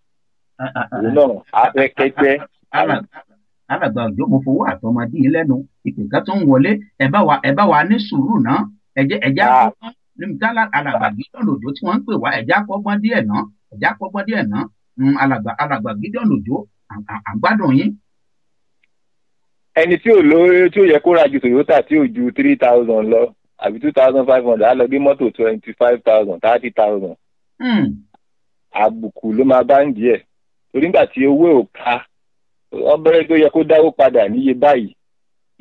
Òun náà afẹ́kẹ́gbẹ́. Alàgbà Òjó mo fowó àtọmọdé lẹ́nu ìpè ká tó ń wọlé ẹ bá wa ní sùúrù náà ẹjẹ àkọ́gbọ́n níbi tá alàgbà Gideon Òjó tí wọ́n ń pè wá ẹjẹ àkọ́gbọ́n díẹ̀ náà alàgbà Gideon Òjó àgbádùn yín. Ẹni tí ò lóore tí ó yẹ kó ra ju Toyota tí ò ju 3,000 lọ àbí 2,500 á lọ gbé mọ́tò 25,000 30,000. Àbùkù ló máa bá ń díẹ̀ torí nígbà tí owó ò ká ọbẹ̀rẹ̀ tó yẹ kó dáwó padà níye báyìí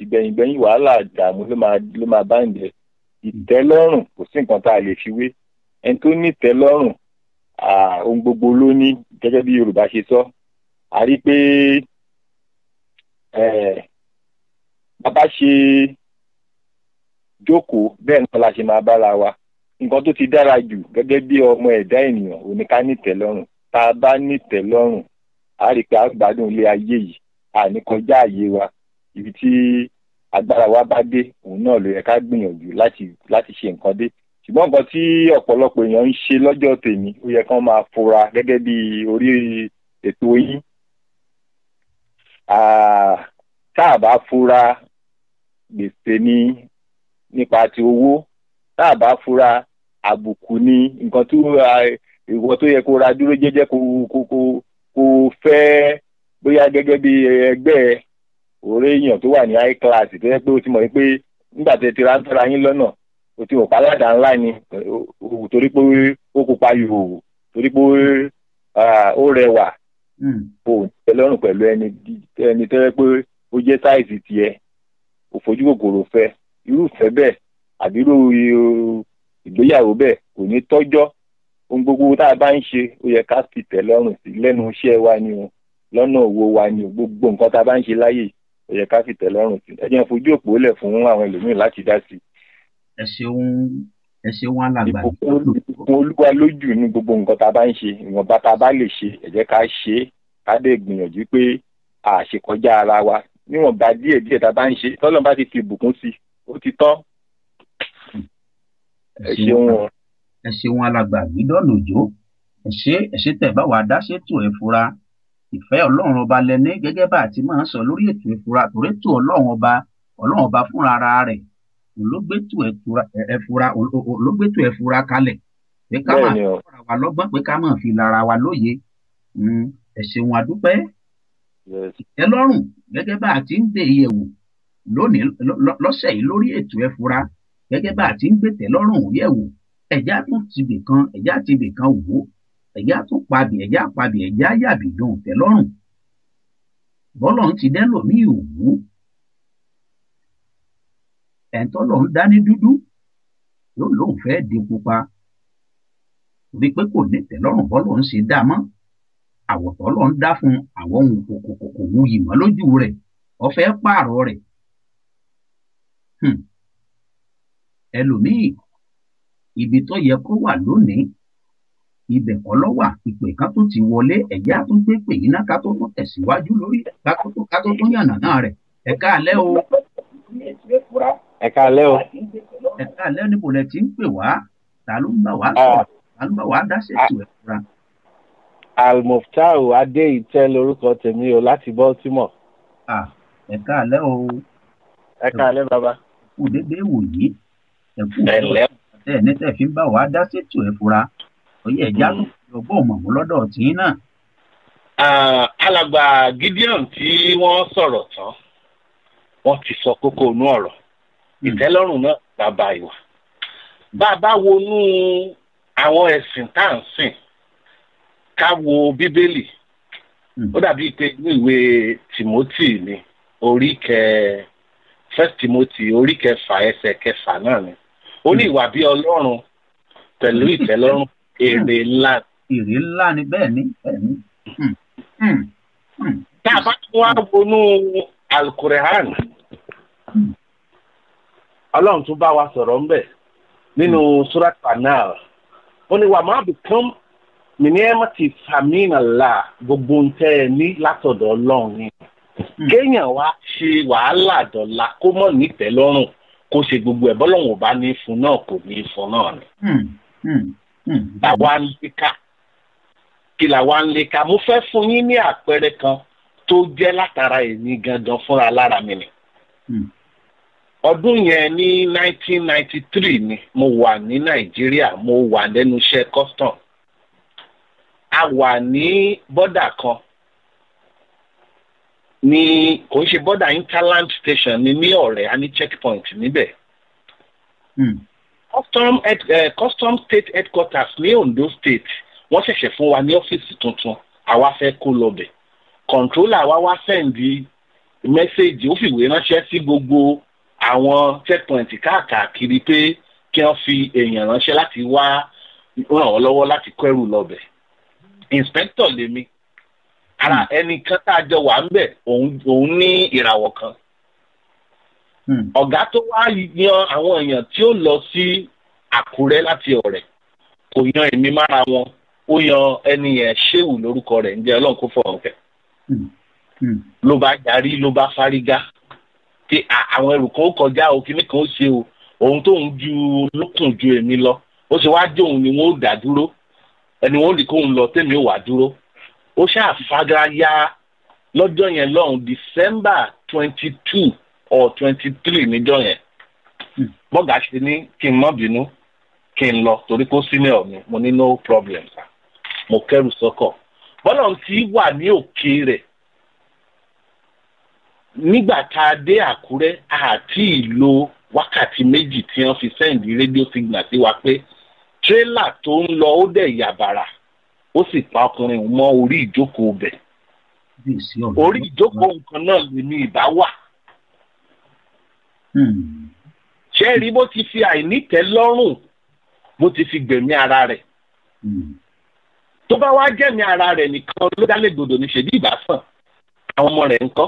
ìgbẹ̀yìngbẹ̀yìn wàhálà àdààmú ló máa bá ń jẹ. Ìtẹ́lọ́rùn kò sí nǹkan tá a lè fi wé. Ẹni tó ní ìtẹ́lọ́rùn ohun gbogbo ló ní gẹ́gẹ́ bí Yorùbá ṣe sọ. A rí pé bàbá ṣe jókòó bẹ́ẹ̀ náà la ṣe máa bára wa. Nǹkan tó ti dára jù gẹ́gẹ́ bí ọmọ ẹ̀dá ènìyàn ò ní ká ní ìtẹ́lọ́rùn. Tá a bá ní ìtẹ́lọ́rùn a rí pé a gbádùn ilé ayé yìí a ní kọjá àyè wa ibi tí agbára wa bá dé òun náà ló yẹ ká gbìyànjú láti ṣe nǹkan dé. Ṣùgbọ́n nǹkan tí ọ̀pọ̀lọpọ̀ èèyàn ń ṣe lọ́jọ́ tèmi ó yẹ kán máa fura gẹ́gẹ́ bí orí ètò yín. Tá a bá fura gbèsè ní nípa ti owó, tá a bá fura àbùkù ní nǹkan tó ìwọ tó yẹ kó ra dúró jẹ́jẹ́ kó fẹ́ bóyá gẹ́gẹ́ bí ẹgbẹ́ ọ̀rẹ́ èèyàn tó wà ní high class tó yẹ pé o ti mọ̀ pé nígbà tí ẹ ti ránṣẹ́ra yín lọ́nà o ti mọ̀ páládà ńlá ni torí pé ó kópa yòówù torí pé ó rẹwà o tẹ́ lọ́rùn pẹ̀lú ẹni tó yẹ pé ó jẹ́ sáìsì tiẹ̀ o fojú kòkòrò fẹ́ irúfẹ́ bẹ́ẹ̀ àbí irú ìgbéyàwó bẹ́ẹ̀ kò ní tọ́jọ́. Ohun gbogbo tá a bá ń ṣe ó yẹ ká fi tẹ́ lọ́rùn sí lẹ́nu iṣẹ́ wa ni o lọ́nà òwò wa ni o gbogbo nǹkan tá a bá ń ṣe láyè ó yẹ ká fi tẹ́ lọ́rùn sí. Ẹ jẹ́ fojú òpó lẹ̀ fún àwọn ẹlòmíràn láti dá sí. Ẹ ṣeun alàgbà. Ìbùkún Olúwa lójú ní gbogbo nǹkan tá a bá ń ṣe ìwọ̀nba tá a bá lè ṣe ẹ jẹ́ ká ṣe é ká dé gbìyànjú pé a ṣe kọjá ara wa níwọ̀nba díẹ̀ tá a bá ń ṣe tọ́lọ́run bá ti fi ìbùkún sí ó ti tán. Ẹ ṣeun alàgbà Gideon Òjó ẹ ṣé tẹ́ bá wa dá ṣètò ẹ fura ìfẹ́ Ọlọ́run ọba lẹni gẹ́gẹ́ bá àti máa ń sọ lórí ètò ìfura torí ètò Ọlọ́run ọba fúnra ara rẹ̀ ológbètò ẹfura kalẹ̀ pé ká máa fi lára wa lọ́gbọ́n pé ká máa fi lára wa lóye. Ẹ ṣeun adúpẹ́. Ìtẹ́lọ́rùn gẹ́gẹ́ bá àti ń gbé ìyẹ̀wò lónìí lọ́sẹ̀ yìí lórí ètò ẹfura gẹ́gẹ́ bá àti ń gbé tẹ́lọ́rùn yẹ̀wò ẹ̀já tún tibì kan wò ẹ̀já tún pabì ẹ̀já yàbì dùn tẹ́lọ́rùn bọ́lọ̀ ń ti dẹ́lòmíì òwú ẹ̀ńtọ́lọ̀ ń dání dúdú yóò lóun fẹ́ di pupa torí pé kò ní tẹ́lọ́rùn bọ́lọ̀ ń ṣe dá mọ́ àwọ̀tọ́ lọ ń dá fún àwọn ohun kòkòkò wuyì mọ́ lójú rẹ̀ ó fẹ́ pààrọ̀ rẹ̀ ẹlòmíì ibi tó yẹ kó wà lónìí ibẹ̀ kọ́ ló wà ìpè kan tó ti wọlé ẹ̀jẹ̀ á tún gbé pè yín náà ká tó tún tẹ̀síwájú lórí ká tó tún yànnà náà rẹ̀ ẹ káalẹ́ o. Ẹ káalẹ́ o. Ẹ káalẹ́ níbo lẹ ti ń pè wá ta ló ń bá wá sọ̀rọ̀ ta ló ń bá wá dá ṣètò ẹ̀ fúnra. Almuftau Adéìtẹ́ lorúkọ tèmi o láti Baltimore. Ẹ káalẹ́ o. Ẹ káalẹ́ bàbá. Kú dédé wòyí ẹ kú ẹ ní tẹ́ fi ń bá wa dá ṣètò ẹ̀ fúnra oyè ẹ̀já tó fi ọgbọ́n mọ̀mọ́ lọ́dọ̀ tí náà. alàgbà Gideon tí wọ́n sọ̀rọ̀ tán wọ́n ti sọ kókó inú ọ̀rọ̀ ìtẹ́lọ́rùn náà bàbá ìwà bàbá wọnú àwọn ẹ̀sìn tá à ń sìn ká wo bíbélì ó dàbí pé ní ìwé Timothy ni First Timothy orí 6 ẹsẹ̀ 6 náà ni ó ní ìwà bí Ọlọ́run pẹ̀lú ìtẹ́lọ́rùn èrè ńlá ni bẹ́ẹ̀ ni. tá a bá tún wá wọnú Al-Qur'an Ọlọ́run tún bá wa sọ̀rọ̀ ńbẹ̀ nínú Surat An-Nahl ó ní wà má become mìníẹ́mọ̀tì fàmínàlá gbogbo ń tẹ́ ẹ ní látọ̀dọ̀ Ọlọ́run ni kéèyàn wá ṣe wàhálà dọ̀la kó mọ̀ nítẹ́lọ́rùn kó ṣe gbogbo ẹ̀ bọ́lọ́run ò bá ní fún náà kò ní fún náà ni. làwa ń léka kí làwa ń léka mo fẹ́ fún yín ní àpẹẹrẹ kan tó jẹ́ látara èmi gangan fúnra lára mi ni. ọdún yẹn ní 1993 ni mo wà ní Nàìjíríà mo wà lẹ́nu iṣẹ́ custom a wà ní bọ́dà kan ní kò ń ṣe bọ́dà Interland Station ní ọ̀rẹ́ a ní checkpoint níbẹ̀. Custom State Headquarters ní Ondo State wọ́n ṣẹ̀ṣẹ̀ fún wa ní ọ́fíìsì tuntun àwa fẹ́ kó lọ bẹ̀. Controller wa wá sẹ́ǹdì mẹ́sẹ̀gì ó fìwé ránṣẹ́ sí gbogbo àwọn checkpoint káàkiri pé kí wọ́n fi èèyàn ránṣẹ́ láti wá ràn wọ́n lọ́wọ́ láti kó ẹrù lọ bẹ̀. Inspector lèmi ara ẹnìkan tá a jọ wà ń bẹ̀ òun ní ìràwọ̀ kan. Ọ̀gá tó wá yan àwọn èèyàn tí ó lọ sí Àkúrẹ́ láti Ọ̀rẹ́ kò yan èmi mára wọn ó yan ẹni yẹn Ṣéwù lórúkọ rẹ̀ ń jẹ́ Ọlọ́run kó fọ̀rọ̀ kẹ́. Ló bá yarí ló bá fárígá tí àwọn ẹrù kan ó kọjá o kíní kan ó ṣe o òun tóun ju lókùn ju èmi lọ ó ṣe wá jóun ni wọn ó dá dúró ẹni wọn ò lè kóun lọ tèmi ò wá dúró ó ṣàfagbára ya lọ́jọ́ yẹn lọ́hùn December 22 or 23 níjọ́ yẹn bọ́gà ṣe ní kí n má bínú kí n lọ torí kó senior mi mo ní no problem mo kẹ́rù sọ́kọ̀ bọ́lá ti wà ní òkè rẹ̀ nígbà tá a dé Àkúrẹ́ àti ìlò wákàtí méjì tí wọ́n fi sẹ́ǹdì rédíò signal sí wa pé tírélà tó ń lọ ó dẹ̀ yàbàrà ó sì pa ọkùnrin mọ́ orí ìjókòó bẹ̀. Orí ìjókòó nǹkan náà lèmi ìbá wà. Ṣé rí bó ti fi àìnítẹ́lọ́rùn bó ti fi gbẹ̀mí ara rẹ̀. Tó bá wá jẹ́mi ara rẹ̀ nìkan ló dá légbodò ní ṣèbí ìbásàn. Àwọn ọmọ rẹ̀ ńkọ́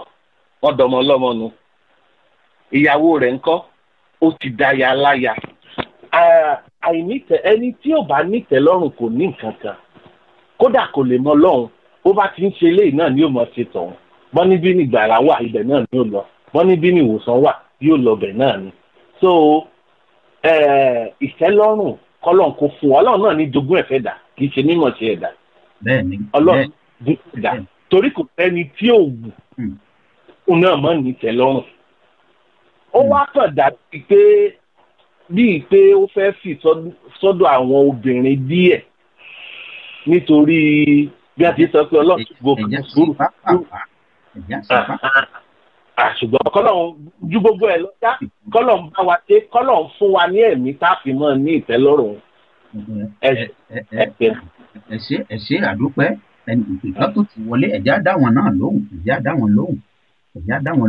wọ́n dọmọ ọlọ́mọ nu. Ìyàwó rẹ̀ ńkọ́ ó ti dáya láya. Ẹni tí ò bá nítẹ́lọ́rùn kò ní nǹkan kan. Kódà kò lè mọ Ọlọ́run bó bá ti ń ṣe eléyìí náà ni yóò mọ ṣe tọ̀hún bọ́n níbí ní ìgbàlá wà ibẹ̀ náà ni yóò lọ bọ́n níbí ní ìwòsàn wà yóò lọ bẹ̀ náà ni. So ìtẹ́lọ́rùn kọ́lọ́n kò fún Ọlọ́run náà ní jogún ẹ̀fẹ́ dà kì í ṣe mímọ̀ ṣe ẹ̀dá Ọlọ́run jogún ẹ̀dá torí kò sẹ́ni tí ò wù òun náà mọ̀ ní ìtẹ́lọ́rùn. Ó wá kàn dàbí pé bíi pé ó fẹ́ fi sọ́dọ̀ àwọn obìnrin díẹ̀ nítorí bí a ti sọ pé Ọlọ́run gbogbo sùúrù ṣùgbọ́n kọ́lọ́run ju gbogbo ẹ̀ lọ dá kọ́lọ́run bá wa ṣe kọ́lọ́run fún wa ní ẹ̀mí tá a fi mọ́ ní ìtẹ́lọ́rùn. ẹ ṣé àdúpẹ́ ìpìkan tó ti wọlé ẹ̀já dá wọn náà lóhùn ẹ̀já dá wọn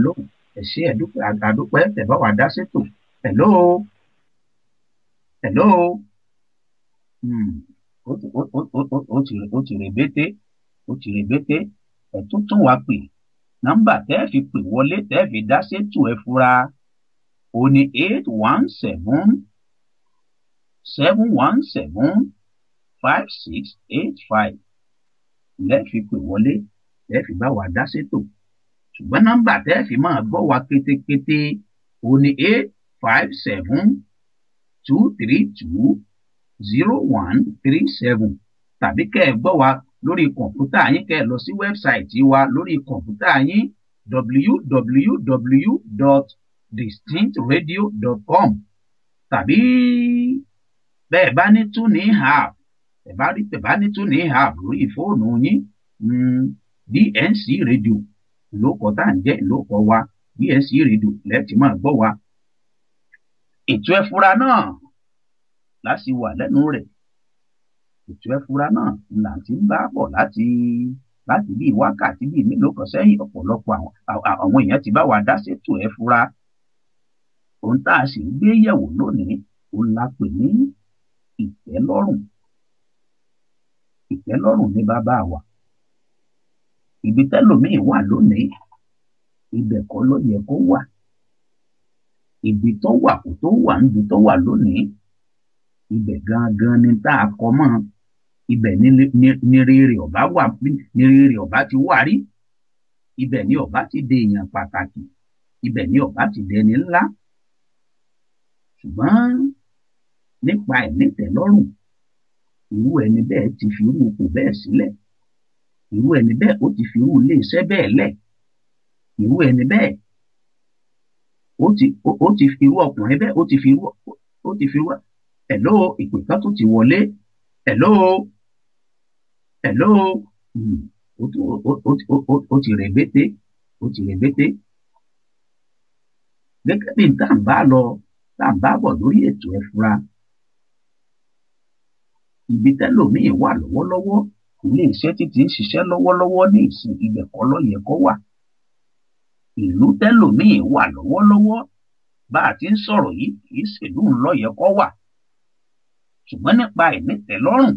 lóhùn ẹ ṣé àdúpẹ́ tẹ̀ bá wa dá sétò hello. Ó ti rèbété ẹ tún wá pè nọ́mbà tẹ́ fi pè wọlé tẹ́ fi dá sétò ẹ fura ó ní 817-717-5685 lẹ́ fi pè wọlé tẹ́ fi bá wa dá sétò ṣùgbọ́n nọ́mbà tẹ́ fi máa gbọ́ wa kétékété ó ní 857-232-0137 tàbí kẹ́ ẹ gbọ́ wa lórí kọ̀ǹpútà yín kẹ́ ẹ lọ sí wẹ́bsáìtì wa lórí kọ̀ǹpútà yín www.distinctradio.com tàbí bẹ́ẹ̀ bá ní TuneIn app lórí fóònù yín BNC rédíò lóko tá à ń jẹ́ lóko wa BNC rédíò lẹ́ẹ̀tì máa gbọ́ wa. ètò ẹ fura náà láti wà lẹ́nu rẹ̀. ètò ẹ fura náà là ti ń bá bọ̀ láti bíi wákàtí bíi mélòó kan sẹ́yìn. ọ̀pọ̀lọpọ̀ àwọn èèyàn ti bá wa dá sétò ẹ fura. ohun tá a sì ń gbé yẹ̀wò lónìí ó la pè ní ìtẹ́lọ́rùn. ìtẹ́lọ́rùn ní bàbá wa. ibi tẹ́lòmíì wà lónìí ibẹ̀ kọ́ ló yẹ kó wà. ibi tó wà kó tó wà níbi tó wà lónìí ibẹ̀ gangan ni tá a kọ mọ́. ibẹ̀ ni rere ọba wà, ni rere ọba ti wà rí. ibẹ̀ ni ọba ti di èèyàn pàtàkì. ibẹ̀ ni ọba ti dẹni ńlá. ṣùgbọ́n nípa ìnítẹ̀lọ́rùn irú ẹni bẹ́ẹ̀ ti fi irú ipò bẹ́ẹ̀ sílẹ̀. irú ẹni bẹ́ẹ̀ ó ti fi irú iléeṣẹ́ bẹ́ẹ̀ lẹ̀. irú ẹni bẹ́ẹ̀ ó ti fi irú ọkùnrin bẹ́ẹ̀ ó ti fi irú hello ìpè kan tó ti wọlé. hello ó ti rẹ̀bẹ́tẹ́. gẹ́gẹ́ bí tá à ń bá bọ̀ lórí ètò ẹ fura. ibi tẹ́lòmíì wà lọ́wọ́lọ́wọ́ ilé iṣẹ́ títí ń ṣiṣẹ́ lọ́wọ́lọ́wọ́ ní ìsìn ibẹ̀ kọ́ ló yẹ kó wà. ìlú tẹ́lòmíì wà lọ́wọ́lọ́wọ́ bá a ti ń sọ̀rọ̀ yìí kì í ṣèlú ńlọ yẹ kó wà. ṣùgbọ́n nípa ìnítẹ̀lọ́rùn,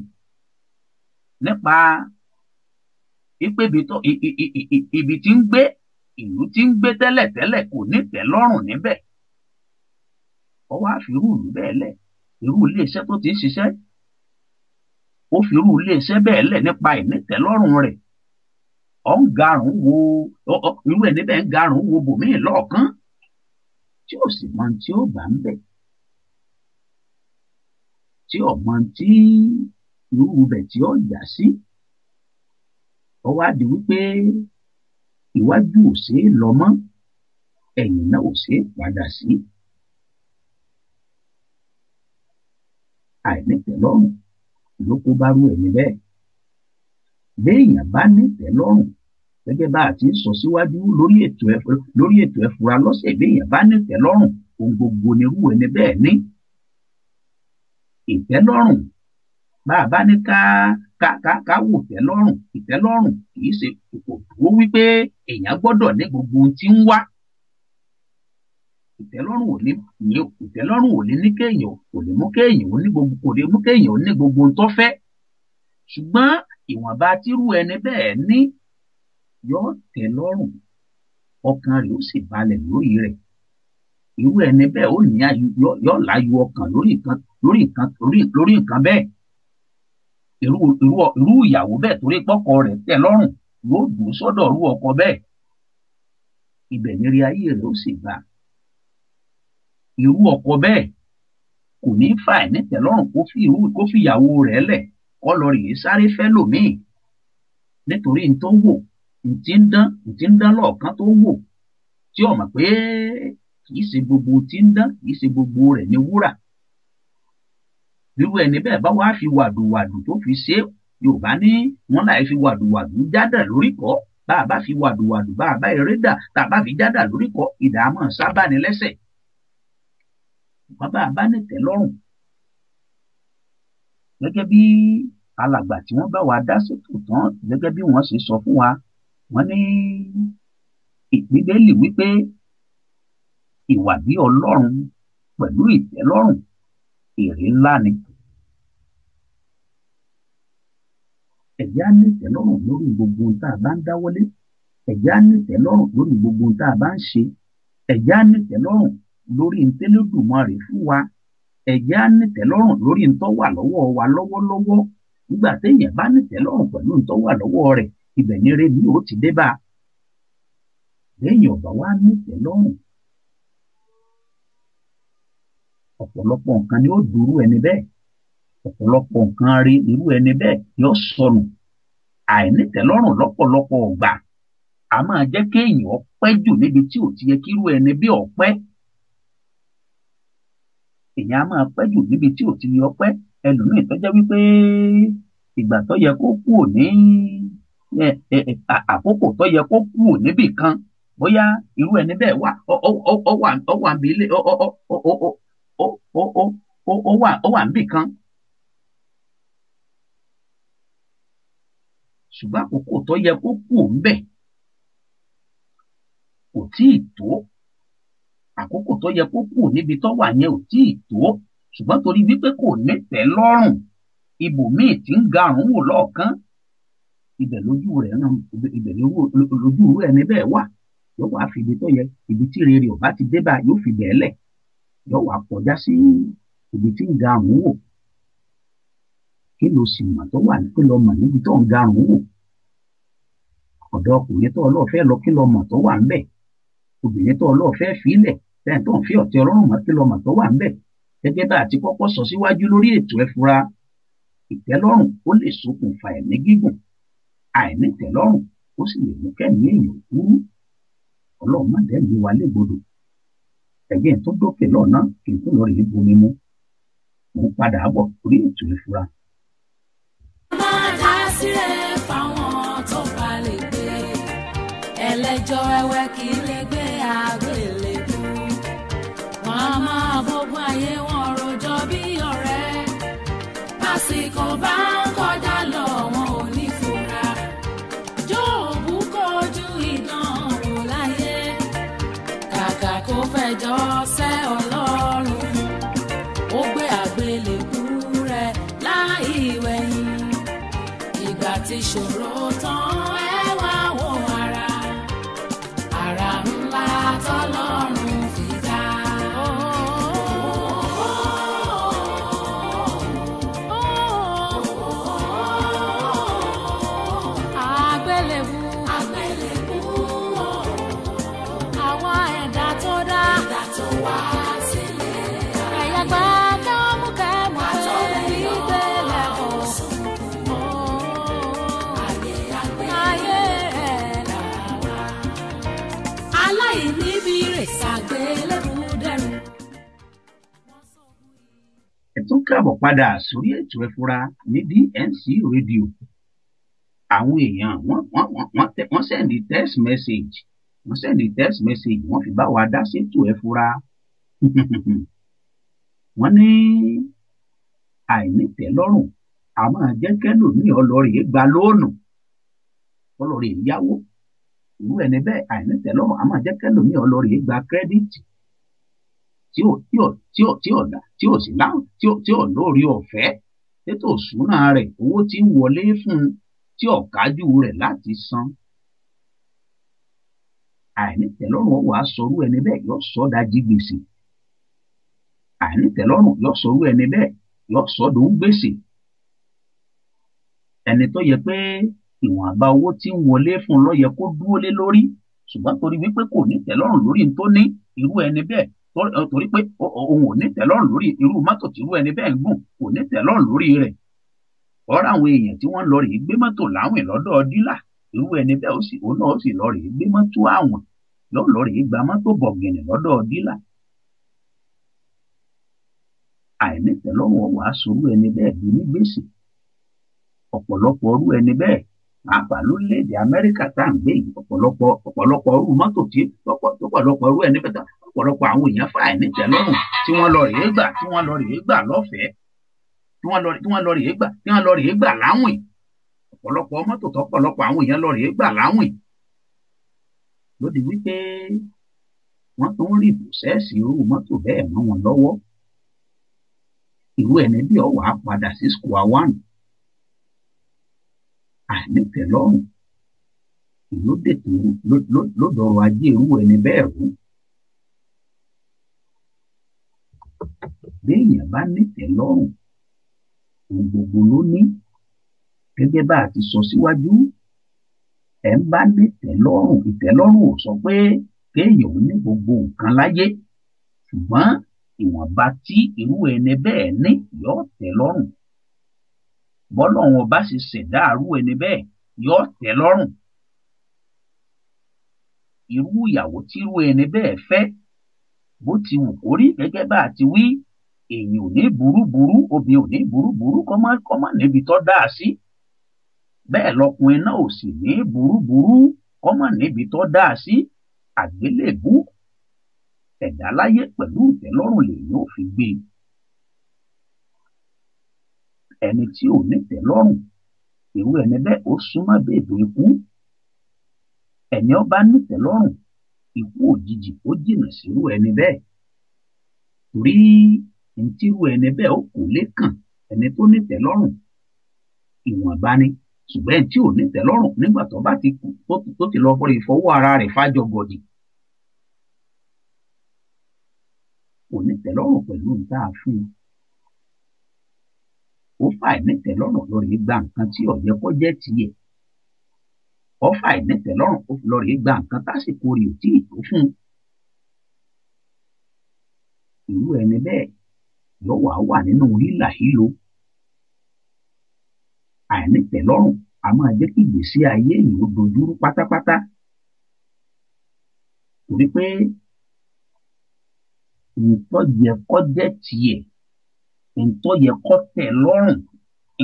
nípa ipe ibi tí ń gbé, ìlú tí ń gbé tẹ́lẹ̀tẹ́lẹ̀ kò nítẹ̀lọ́rùn níbẹ̀. ó wá fi irú ìlú bẹ́ẹ̀ lẹ̀, irú iléeṣẹ́ tó ti ń ṣiṣẹ́ ó fi irú iléeṣẹ́ bẹ́ẹ̀ lẹ̀ nípa ìnítẹ̀lọ́rùn rẹ̀. ó ń garùn wo irú ẹni bẹ́ẹ̀ ń garùn wo bòmíì lọ́ọ̀kan tí ó sì mọ tí ó bá ń bẹ̀, tí ó mọ tí irú bẹ̀ tí ó yà sí. ó wá di wípé iwájú ò ṣeé lọ mọ́, ẹ̀yìn náà ò ṣeé padà sí. àìnítẹ̀lọ́rùn ló kó bá rú ẹni bẹ́ẹ̀. béèyàn bá nítẹ̀lọ́rùn, gẹ́gẹ́ bá a ti ń sọ síwájú lórí ètò ẹ fura lọ́sẹ̀, béèyàn bá nítẹ̀lọ́rùn ohun gbogbo ni irú ẹni bẹ́ẹ̀ ní. ìtẹ́lọ́rùn bá a bá ní ká wò tẹ́lọ́rùn, ìtẹ́lọ́rùn kì í ṣe kò dúró wípé èèyàn gbọ́dọ̀ ní gbogbo ohun tí ń wá. ìtẹ́lọ́rùn ò lè ní kéèyàn, kò lè mú kéèyàn ó ní gbogbo ohun tó fẹ́. ṣùgbọ́n ìwọ̀nba tírú ẹni bẹ́ẹ̀ ní yóò tẹ́ lọ́rùn, ọkàn rẹ̀ ó sì balẹ̀ lórí rẹ̀. irú ẹni bẹ́ẹ̀ ó ní yóò láyọ̀ ọkàn lórí nǹkan bẹ́ẹ̀. irú ìyàwó bẹ́ẹ̀ torí pọ́kọ rẹ̀ tẹ́ lọ́rùn yóò dùn sọ́dọ̀ irú ọkọ bẹ́ẹ̀. ibẹ̀ ni rí ayé rẹ̀ ó sì gbà. irú ọkọ bẹ́ẹ̀ kò ní fà ẹ́ nítẹ̀lọ́rùn kó fi ìyàwó rẹ̀ lẹ̀ kọ́ lọ rèé sáré fẹ́ lòmíì nítorí n tó wò n ti ń dán lọ́ọ̀kan tó wò tí ó mọ̀ pé kì í ṣe gbogbo tí ń dán, kì í ṣe gbogbo rẹ̀ ní wúrà. irú ẹni bẹ́ẹ̀ bá wá fi wàdùwàdù tó fi ṣe, Yorùbá ní wọ́n láì fi wàdùwàdù jádà lórí kọ́. bá a bá fi wàdùwàdù, bá a bá eré dà, tá a bá fi jádà lórí kọ́, ìdààmú sábà ní lẹ́sẹ̀. bá a bá nítẹ̀lọ́rùn, gẹ́gẹ́ bí alàgbà tí wọ́n bá wa dá ṣètò tán, gẹ́gẹ́ bí wọ́n ṣe sọ fún wa, wọ́n ní Bíbélì wípé ìwà bí Ọlọ́run pẹ̀lú ìtẹ́lọ́rùn èrè ńlá ni. ẹ jẹ́ á nítẹ̀lọ́rùn lórí gbogbo ohun tá a bá ń dáwọ́lé, ẹ jẹ́ á nítẹ̀lọ́rùn lórí gbogbo ohun tá a bá ń ṣe, ẹ jẹ́ á nítẹ̀lọ́rùn lórí ntẹ́lẹ́dùmarè fún wa, ẹ jẹ́ á nítẹ̀lọ́rùn lórí ntọ́ wà lọ́wọ́ wa lọ́wọ́lọ́wọ́. nígbà téèyàn bá nítẹ̀lọ́rùn pẹ̀lú ntọ́ wà lọ́wọ́ rẹ̀, ibẹ̀ ni eré mi ò ti dé bá a. béèyàn bá wá nítẹ̀lọ́rùn, ọ̀pọ̀lọpọ̀ nǹkan ni ó dúró ẹni bẹ́ẹ̀, ọ̀pọ̀lọpọ̀ nǹkan rí irú ẹni bẹ́ẹ̀ yóò sọnù. àìnítẹ̀lọ́rùn lọ́pọ̀lọpọ̀ ọgbà a máa jẹ́ kéèyàn pẹ́ jù níbi tí ò ti yẹ kírú ẹni bí ọpẹ́. èèyàn á máa pẹ́ jù níbi tí ò ti yẹ ọpẹ́. ẹlòmíì tó jẹ́ wípé ìgbà tó yẹ kó kúrò ní àkókò tó yẹ kó kú níbì kan bóyá irú ẹni bẹ́ẹ̀ wà níbi ilé wà níbì kan ṣùgbọ́n àkókò tó yẹ kó kú ńbẹ̀ kò tíì tó àkókò tó yẹ kó kú níbi tó wà yẹn ò tíì tó ṣùgbọ́n torí wípé kò nítẹ́ lọ́rùn ibòmíì tí ń garùn wò lọ́ọ̀kan ibẹ̀ lójú rẹ̀ náà ibẹ̀ lójú ẹni bẹ́ẹ̀ wà yóò wá fi ibi tó yẹ ibi tí rere ò bá ti dé bá yóò fi bẹ́ẹ̀ lẹ̀ yóò wá kọjá sí ibi tí ń garùn wò kí ló sì mọ̀ tó wà kí ló mọ̀ níbi tó ń garùn wò ọ̀dọ̀ ọkùnrin tó ọlọ́ọ̀fẹ́ lọ kí ló mọ̀ tó wà ńbẹ̀ obìnrin tó ọlọ́ọ̀fẹ́ fílẹ̀ lẹ́yìn tó ń fi ọ̀tẹ̀ ọlọ́run mọ́ kí ló mọ̀ tó wà ńbẹ̀ gẹ́gẹ́ bá àti kọ́kọ́ sọ síwájú lórí ètò ẹ fura ìtẹ́lọ́rùn ó lè ṣokùnfà ẹ̀mí gígùn àìnítẹ́lọ́rùn ó sì lè mú kẹ́mi èèyàn kúrú ọlọ́run má dẹ́mi wa légbodò ẹ̀gbẹ́ tó dókè lọ́nà kí n tó lọ rèé bomi mú mò ń padà bọ̀ lórí ètò ẹ fura. máa dá sílẹ̀ fáwọn tó bá lè gbé ẹlẹ́jọ́ ẹwẹ́ kí lè gbé àgbélébú wọn a máa bógun ayé wọn rojọ́ bí ọ̀rẹ́ lásìkò bá ń kọjá lọ wọn ò ní fura Jóòbù kojú ìdánwò láyé kàkà kó fẹjọ́ sẹ́ Ọlọ́run ó gbé àgbélébú rẹ̀ láì wẹ̀yìn ìgbà tí ṣòro tán ẹ wá wo ara ńlá tọ́lọ́run fi dá. Àgbélébú àwọn ẹ̀dá tó dá tó wá sílé ẹ̀yà gbà kẹ́mú ìgbélé ayé ẹ̀dá wa aláìníbi rẹ̀ ṣàgbélébú dẹrù. ẹ tún káàbọ̀ padà sórí ètò ẹ fura ní DNC rédíò àwọn èèyàn wọ́n sẹ́ndì text message wọ́n fi bá wa dá sétò ẹ fura wọ́n ní àìnítẹ́lọ́rùn a máa jẹ́ kẹ́lòmíì ọlọ́rìí gba lóònù ọlọ́rìí yáwó irú ẹni bẹ́ẹ̀ àìnítẹ́lọ́rùn a máa jẹ́ kẹ́lòmíì ọlọ́rìí gba kírẹ́díìtì tí ò sí láwọn tí ò lórí ọ̀fẹ́ ètò ìṣúná rẹ̀ owó tí ń wọlé fún un tí ò kájú rẹ̀ láti san àìnítẹ́lọ́rùn wà á sọrú ẹni bẹ́ẹ̀ yóò sọ dájí gbèsè àìnítẹ́lọ́rùn yóò sọrú ẹni bẹ́ẹ̀ yóò sọ dòun gbèsè ẹni tó yẹ pé ìwọ̀nba owó tí ń wọlé fún un ló yẹ kó dúró lé lórí ṣùgbọ́n torí wípé kò ní tẹ́lọ́rùn lórí tó ní irú ẹni bẹ́ẹ̀ torí pé òun ò ní tẹ́lọ́rùn lórí irú mọ́tò tí irú ẹni bẹ́ẹ̀ ń gùn kò ní tẹ́lọ́rùn lórí rẹ̀ ọ̀rọ̀ àwọn èèyàn tí wọ́n lọ rèé gbé mọ́tò láwìn lọ́dọ̀ dílà irú ẹni bẹ́ẹ̀ òun náà sì lọ rèé gbé mọ́tò àwìn lọ rèé gba mọ́tò bọ̀gìnì lọ́dọ̀ dílà àìnítẹ́lọ́rùn wà á sorú ẹni bẹ́ẹ̀ bí ní gbèsè ọ̀pọ̀lọpọ̀ orú ẹni bẹ́ẹ̀ pàápàá lórílẹ̀‐èdè Amẹ́ríkà tá à ń gbé yìí ọ̀pọ̀lọpọ̀ orú mọ́tò tí ọ̀pọ̀lọpọ̀ orú ẹni bẹ́ẹ̀ ọ̀pọ̀lọpọ̀ àwọn èèyàn fà àìnítẹ́lọ́rùn tí wọ́n lọ rèé gbà lọ́fẹ̀ẹ́ tí wọ́n lọ rèé gbà láwìn ọ̀pọ̀lọpọ̀ mọ́tò tọ́pọ̀lọpọ̀ àwọn èèyàn lọ rèé gbà láwìn lódì wípé wọ́n tó ń rí ìbùsẹ́ẹ̀sì irú mọ́tò bẹ́ẹ̀ mọ́ wọn lọ́wọ́ irú ẹni bí ọwọ́ á padà sí square one àìnítẹ́lọ́rùn ló dọ̀rọ̀ ajé irú ẹni bẹ́ẹ̀ rú béèyàn bá nítẹ́lọ́rùn ohun gbogbo ló ní gẹ́gẹ́ bá a ti sọ síwájú ẹ̀ ń bá nítẹ́lọ́rùn ìtẹ́lọ́rùn ò sọ pé kéèyàn ò ní gbogbo nǹkan láyé ṣùgbọ́n ìwọ̀nba tí irú ẹni bẹ́ẹ̀ ní yóò tẹ́ lọ́rùn bọ́lọ́run ọba sì ṣẹ̀dá irú ẹni bẹ́ẹ̀ yóò tẹ́ lọ́rùn irú ìyàwó tí irú ẹni bẹ́ẹ̀ fẹ́ bó ti wù kó rí gẹ́gẹ́ bá a ti wí èèyàn ò ní burúburú obìnrin ò ní burúburú kọ́mọ́ níbi tó dáa sí bẹ́ẹ̀ lọkùnrin náà ò sì ní burúburú ọmọ níbi tó dáa sí àgbélébú ẹ̀dá láyé pẹ̀lú ìtẹ́lọ́rùn lèyìn ò fi gbé ẹni tí ò ní ìtẹ́lọ́rùn irú ẹni bẹ́ẹ̀ ó súnmọ́ bèbè ikú ẹni ó bá ní ìtẹ́lọ́rùn ikú òjijì ó jìnnà sírú ẹni bẹ́ẹ̀ torí ntírú ẹni bẹ́ẹ̀ ó kò lè kàn ẹni tó ní ìtẹ́lọ́rùn ìwọ̀nba ni ṣùgbọ́n ẹni tí ò ní ìtẹ́lọ́rùn nígbà tó bá ti kú tó ti lọ fọlọ ìfọwọ́ ara rẹ̀ fájọ gọdì kò ní ìtẹ́lọ́rùn pẹ̀lú nta fún un ó fà ìnítẹ́lọ́rùn lórí gba nǹkan tí ó yẹ kó jẹ́ tiẹ̀ ó fà ìnítẹ́lọ́rùn ó fi lórí gba nǹkan tásìkò rẹ̀ ò tí ì tó fún un irú ẹni bẹ́ẹ̀ yóò wà nínú hílàhílo àìnítẹ́lọ́rùn a máa jẹ́ kí ìgbésí ayé yìí ó dojúrú pátápátá torí pé nǹkan yẹ kó jẹ́ tiẹ̀ nǹkan yẹ kó tẹ́ lọ́rùn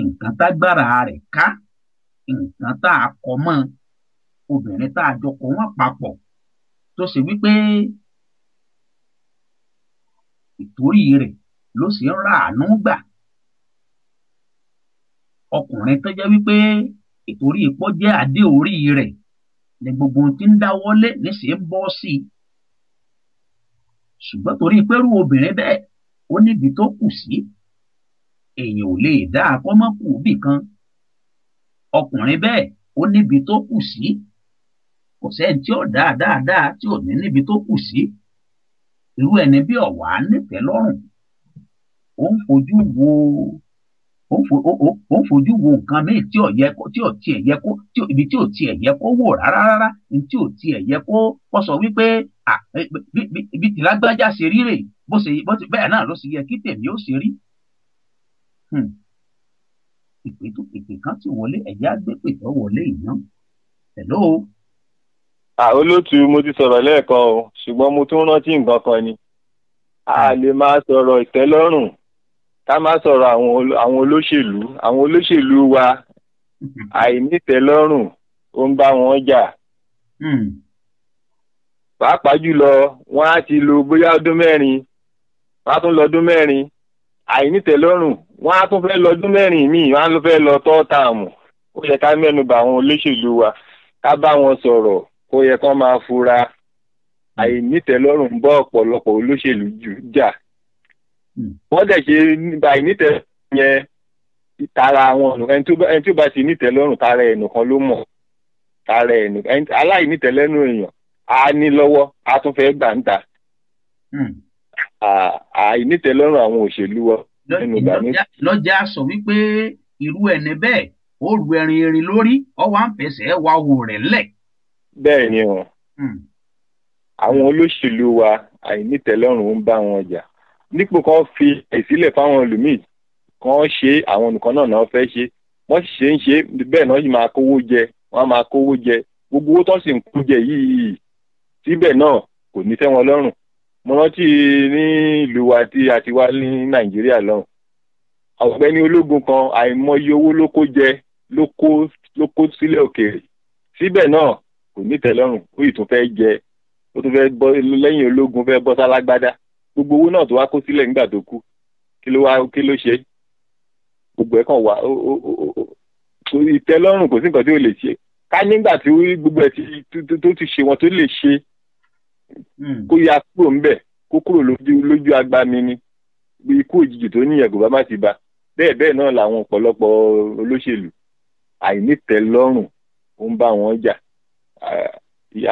nǹkan tágbára rẹ̀ ká nǹkan tá a kọ mọ́ obìnrin tá a jọ kọ wọ́n papọ̀ tó ṣe wípé ìtorí rẹ̀ ló sì ń ra àánú gbà ọkùnrin tó jẹ́ wípé ìtorí ipò jẹ́ adé orí rẹ̀ ní gbogbo ohun tí ń dáwọ́lé níṣẹ́ ń bọ́ sí i ṣùgbọ́n torí pẹ́rú obìnrin bẹ́ẹ̀ ó níbi tó kù sí èèyàn ò lè dá akọ́mọ́kù bì kan ọkùnrin bẹ́ẹ̀ ó níbi tó kù sí kò sẹ́ni tí ó dáadáa tí ò ní níbi tó kù sí irú ẹni bí ọ̀wá nítẹ́lọ́rùn ó ń fojú wo nǹkan míì tí ò tiẹ̀ yẹ kó ibi tí ò tiẹ̀ yẹ kó wò rárá ní tí ò tiẹ̀ yẹ kó sọ wípé ibi tí lágbájá ṣe rí rè bó ṣe bẹ́ẹ̀ náà ló ṣe yẹ kí tèmi ó ṣe rí. ìpè kan ti wọlé ẹ̀yà gbépè tó wọlé ìyàn. hello. olótú mo ti sọ̀rọ̀ lẹ́ẹ̀kan o ṣùgbọ́n mo tún rántí nǹkan kan ni a lè máa sọ̀rọ̀ ìtẹ́lọ́rùn ká má sọ̀rọ̀ àwọn olóṣèlú wa àìnítẹ́lọ́rùn ó ń bá wọn jà pàápàá jùlọ wọ́n á ti lo bóyá ọdún mẹ́rin wọ́n á tún lọ ọdún mẹ́rin àìnítẹ́lọ́rùn wọ́n á tún fẹ́ lọ ọdún mẹ́rin míì wọ́n á tún fẹ́ lọ tọ́ọ̀tààmù ó yẹ ká mẹ́nu bà àwọn olóṣèlú wa ká bá wọn sọ̀rọ̀ ó yẹ kán máa fura àìnítẹ́lọ́rùn ń bá ọ̀pọ̀lọpọ̀ olóṣèlú jà wọ́n dẹ̀ ṣe àìnítẹ́lọ́rùn yẹn tara àwọn ẹni tí ó bá ti nítẹ́lọ́rùn tara ẹ̀ nìkan ló mọ̀ tara ẹ̀ nìkan aláìnítẹ́lọ́rùn èèyàn a ní lọ́wọ́ a tún fẹ́ gbà ń ta àìnítẹ́lọ́rùn àwọn òṣèlú wa. lọ́jà sọ wípé irú ẹni bẹ́ẹ̀ ó ru ẹrin erin lórí ọwọ́ à ń fẹsẹ̀ wá wò rẹ̀ lẹ̀. bẹ́ẹ̀ ni o àwọn olóṣèlú wa àìnítẹ́lọ́rùn ń bá wọn jà nípò kan fi ìsílẹ̀ fáwọn olùmíì kan ṣe àwọn nìkan náà fẹ́ ṣe wọ́n sì ṣe ń ṣe bẹ́ẹ̀ náà yìí máa kówó jẹ wọ́n máa kówó jẹ gbogbo owó tó sì ń kó jẹ yìí síbẹ̀ náà kò ní tẹ́ wọn lọ́rùn mo rántí ní ìlú wa tí a ti wá ní Nàìjíríà lọ́hùn ọ̀gbẹ́ni ológun kan àìmọye owó ló kó jẹ ló kó sílẹ̀ òkèèrè síbẹ̀ náà kò ní tẹ́ lọ́rùn ó yìí tún fẹ́ jẹ ó tún fẹ́ bọ́ lẹ́yìn ológun fẹ́ bọ́ sálágbádá gbogbo owó náà tó wá kó sílẹ̀ nígbà tó kú kí ló ṣe gbogbo ẹ̀ kàn wá ìtẹ́lọ́rùn kò sí nǹkan tí ó lè ṣe ká nígbà tí gbogbo ẹ̀ tó ti ṣe wọn tó lè ṣe kó ya kúrò ńbẹ̀ kó kúrò lójú agbami ni ikú òjijì tó níyẹn kò bá má ti bá bẹ́ẹ̀ náà làwọn ọ̀pọ̀lọpọ̀ olóṣèlú àìnítẹ́lọ́rùn ó ń bá wọn jà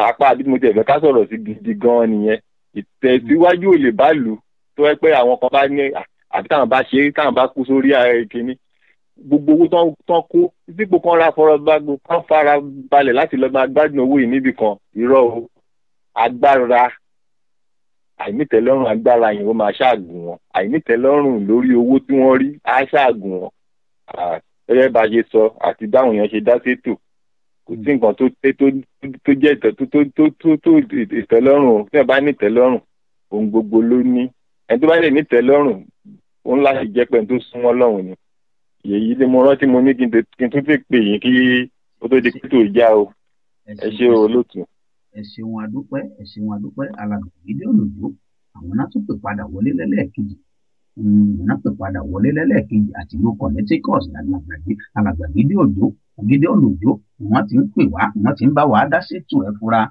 apá àbí mo ti ẹ̀fẹ́ ká sọ̀rọ̀ sí gidi gan-an nìyẹn ìtẹ̀síwájú ò lè bá lù tó ẹ pé àwọn kan bá ní àbí táwọn bá ṣe táwọn bá kú sórí kínní gbogbo owó tán kó dípò kan fara balẹ̀ láti lọ́ọ́ máa gbádùn owó yìí níbì kan irọ́ o agbára àìnítẹ́lọ́rùn agbára yìí ó máa ṣáàgùn wọn àìnítẹ́lọ́rùn lórí owó tí wọ́n rí á ṣáàgùn wọn gẹ́gẹ́ bá ṣe sọ àti báwọn èèyàn ṣe dá sétò kò sí nǹkan tó jẹ́ ìtẹ́lọ́rùn tí wọ́n bá ní ìtẹ́lọ́rùn ohun gbogbo ló ní ẹni tó bá lè ní ìtẹ́lọ́rùn òun láti jẹ́ pé tó súnmọ́ Ọlọ́run ni èyí ni mo rántí mo ní kí n tún ti pè yín kí ó tó di pé tó já o. Ẹ ṣé o olóòtú. Ẹ ṣeun adúpẹ́ alàgbà fídíò lòdù àwọn náà tún pè padà wọlé lẹ́lẹ́ẹ̀kejì àti ìlú Connecticut alàgbà fídíò lòdù wọ́n ti ń pè wá wọ́n ti ń bá wa dá sétò ẹ fura.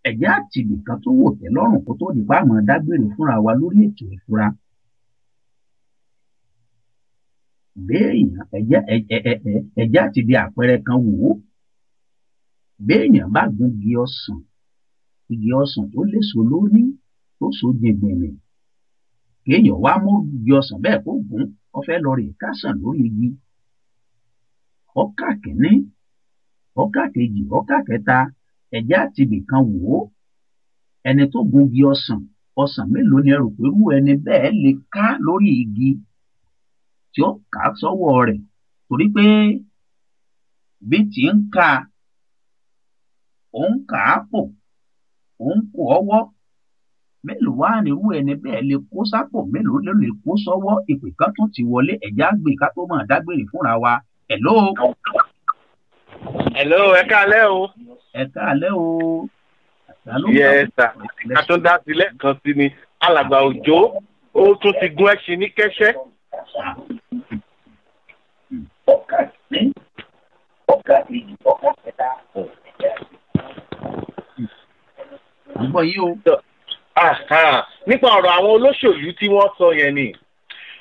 Ẹ̀jẹ̀ àti ibìkan tó wò tẹ́ lọ́rùn kó tó di bá àwọn dágbére fúnra wa lórí ètò ìfura. Béèyàn ẹ̀jẹ̀ àti bí àpẹẹrẹ kan wò ó. Béèyàn bá gun igi ọsàn tó léso lórí tó so jẹgbẹ̀nì. Kéèyàn wá mú igi ọsàn bẹ́ẹ̀ kó gùn ó fẹ́ lọ rè kásàn lórí igi. Ọkà kìíní, ọkà kejì, ọkà kẹta. Ẹ̀jẹ̀ àti ibìkan wò ó. Ẹni tó gun igi ọsàn mélòó ni ẹ rò pé irú ẹni bẹ́ẹ̀ lè ká lórí igi tí ó kà sọ́wọ́ rẹ̀ torí pé bí tí ń ka òun kà á pò òun kò ọwọ́ mélòó wá ní irú ẹni bẹ́ẹ̀ lè kó sápò mélòó ló lè kó sọ́wọ́ ìpè kan tún ti wọlé ẹ̀jẹ̀ àgbè ká tó máa dágbére fúnra wa. Hello, ẹ káalẹ́ o. Ẹ káalẹ́ o. Yes sir. Ká tó dá sílẹ̀ kan sí ni alàgbà Òjó ó tún ti gún ẹṣin ní Kẹ́ṣẹ́. Àgbọ̀ yìí o. Nípa ọ̀rọ̀ àwọn olóṣèlú tí wọ́n sọ yẹn ni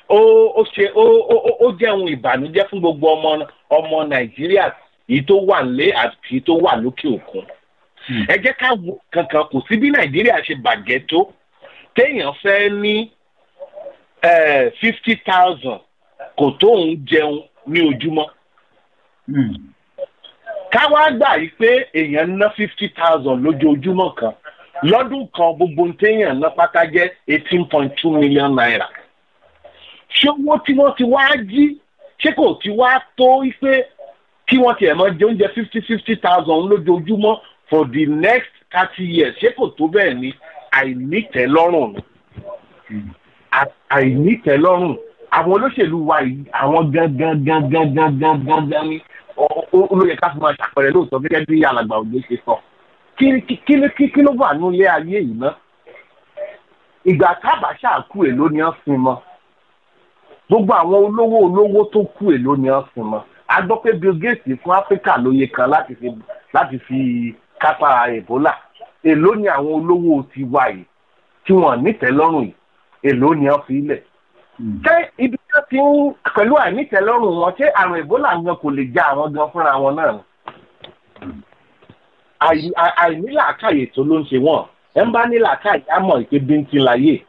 ó jẹ́ ohun ìbànújẹ́ fún gbogbo ọmọ Nàìjíríà èyí tó wà nílé àti èyí tó wà lókè òkun. Ẹ jẹ́ ká wo kankan kò sí bí Nàìjíríà ṣe bàjẹ́ tó téèyàn fẹ́ ní 50,000 kò tó ń jẹun ní ojúmọ́. Ká wá gbà yí pé èèyàn ná 50,000 lójoojúmọ́ kan lọ́dún kan gbogbo téèyàn ná pátá jẹ́ 18.2 million naira. Ṣé owó tí wọ́n ti wá jí ṣé kò ti wá tó pé kí wọ́n tiẹ̀ mọ jẹ oúnjẹ 50,000 lójoojúmọ́ for the next 30 years ṣé kò tó bẹ́ẹ̀ ni àìnítẹ́lọ́rùn ni. Àìnítẹ́lọ́rùn àwọn olóṣèlú wa yìí àwọn gangan ni olóyè ká fi máa ṣàpẹẹrẹ lóòótọ́ gẹ́gẹ́ bí alàgbà Òjó ṣe sọ. Kí ló wà nílé ayé yìí ná? Ìgbà tábàṣà kú èló ni wọ́n sin mọ́. Gbogbo àwọn olówó tó kú èló ni wọ́n sin mọ́. A gbọ́ pé Bill Gates fún Áfíríkà lóye kan láti fi kápá Ebola. Èló ni àwọn olówó ti wà yìí tí wọ́n nítẹ́lọ́rùn yìí èló ni wọ́n fi lẹ̀. Ṣé ibi tí wọ́n ti ń pẹ̀lú àìnítẹ́lọ́rùn wọn ṣé àrùn Ebola gan kò lè já àwọn gan fúnra wọn náà? Àìnílàákàyè tó ló ń ṣe wọ́n. Ẹ ń bá nílàákàyè á mọ̀ ìpè bíntín láyé.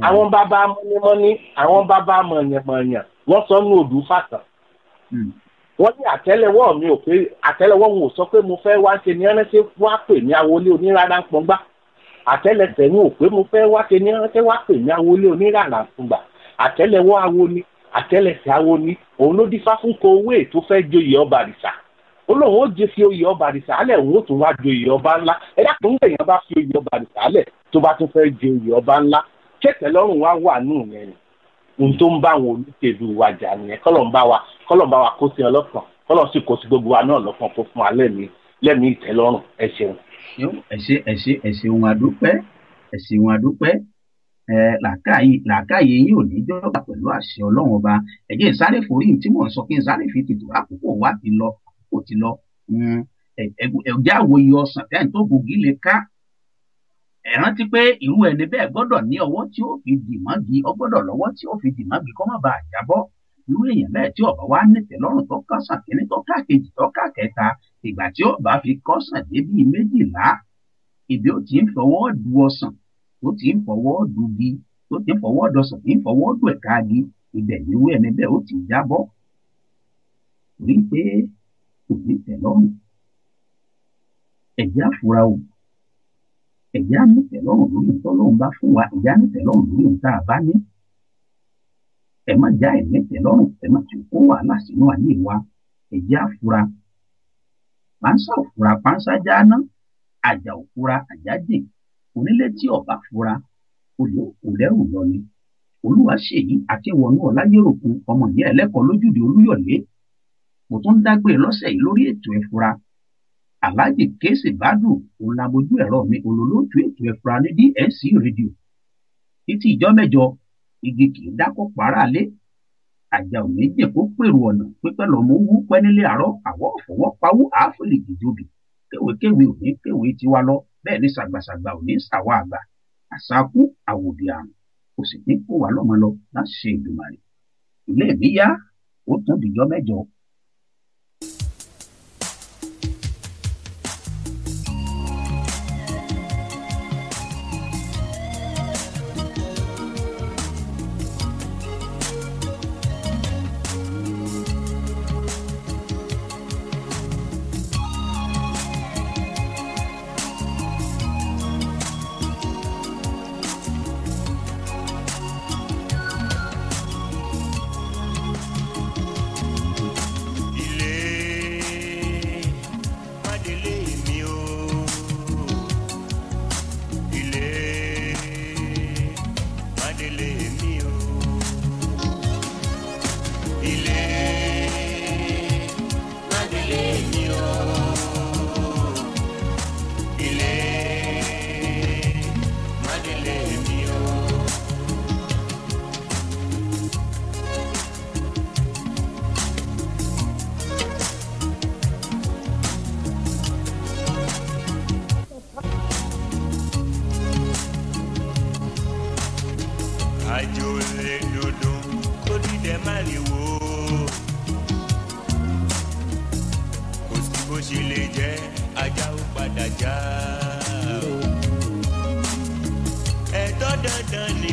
Àwọn bàbá mọ́nímọ́ní àwọn bàbá mọ̀nyànmọ̀nyàn wọ́n sọ ní odù fàtàn. Wọ́n ní àtẹ́lẹwọ́ mi ò pé àtẹ́lẹwọ́ wọn ò sọ pé mo fẹ́ wá ṣe ní ẹrẹ́sẹ̀ wá pè ní awolé onírànà pọ́ngbà. Àtẹ́lẹsẹ̀ mi ò pé mo fẹ́ wá ṣe ní ẹrẹ́sẹ̀ wá pè ní awolé onírànà pọ́ngbà. Àtẹ́lẹwọ́ awo ni àtẹ́lẹsẹ̀ awo ni òun ló dífá fún Kowé tó fẹ́ joyè ọba àrìsà. Ó lóun ó jẹ fi oyè ọba àrìsà alẹ̀ òun ó tún wá joyè ọba ńlá. Ẹ dákun èèyàn bá fi oyè ọba àrìsà alẹ̀ tó bá tún fẹ́ joyè ọba ńlá. Ṣètẹ́lọ́rùn wa wà nù yẹn ni. Ohun tó ń bá àwọn olùtẹ̀lú wa jà nìyẹn kọ́lọ̀ ń bá wa kó sí ọlọ́kàn kọ́lọ̀ sì kó sí gbogbo wa náà lọ́kàn fún wa lẹ́mìí ìtẹ́lọ́rùn. Ẹ ṣeun. Ẹ ṣeun adúpẹ́. Làákàyè yín ò ní jọba pẹ̀lú àṣẹ Ọlọ́run ọba. Ẹ jẹ́ ìsáré forí tí mò ń sọ kí n sáré fi tètè àkókò wá ti lọ. Ẹ̀já àwòye ọsàn tẹ́yìn tó gògì lè ká. Ẹ rántí pé irú ẹni bẹ́ẹ̀ gbọ́dọ̀ ní ọwọ́ tí ó fi dì mọ́gi ọ gbọ́dọ̀ lọ́wọ́ tí ó fi dì mọ́gi kó má bàa jábọ́. Irú èèyàn bẹ́ẹ̀ tí ọba wa nítẹ́lọ́rùn tó kásàn kínní tó ká kejì tó ká kẹta ìgbà tí ọba fi kọ́sàn dé bíi 12 ibi ó ti ń fọwọ́ du ọsàn tó ti ń fọwọ́ dugi tó ti ń fọwọ́ dọsàn tí ń fọwọ́ du ẹ̀ka agi ibẹ̀ irú ẹni bẹ́ẹ̀ ó ti jábọ́. Rí i pé kò nítẹ́lọ́rùn ẹ̀jẹ̀ àfúrà o. Ẹ̀jẹ̀ nítẹ́lọ́rùn lórí ìtọ́lọ́run bá fún wa ẹ̀jẹ̀ nítẹ́lọ́rùn lórí ìta bá ní. Ẹ má já ìnítẹ́lọ́rùn ẹ má tún kó wàhálà sínú ayé wa. Ẹ̀jẹ̀ àfúrà pánsá òfúra pánsá jáná àjà òfúra àjà dè onílé tí ọba fúra olè òkú lẹ́rù lọ ni. Olúwaṣèyí Akínwọnú Ọláyéròkun ọmọ ìyá ẹlẹ́kọ̀ọ́ lójúde Olúyọ̀lé. Mo tún ń dágbére lọ́sẹ̀ yìí lórí ètò Ẹfura. Alhaji Kéésì Bádù òun lamojú ẹ̀rọ mi olólótú ètò Ẹfura ní DSC rédíò. Títí ìjọ́ mẹ́jọ, igi kì í dákọ̀ pàrà lé. Àjà ò ní jẹ́ kó pèrò ọ̀nà pípẹ́ lọ́mọ owó pẹ́ nílé àárọ̀ àwọ̀ ọ̀fọwọ́ pawú àáfòlì gìjòbì. Kéwèkéwè ò ní kéwè tiwa lọ, bẹ́ẹ̀ ni sàgbàsàgbà ò ní sàwọ́ àgbà. Àṣàkú àwòdì àrùn kò sì ní kó wa lọ́mọ lọ láti ṣe Èdùmàrè. Ilé mi yá, ó tún dìjọ́ mẹ́jọ. Dandan ni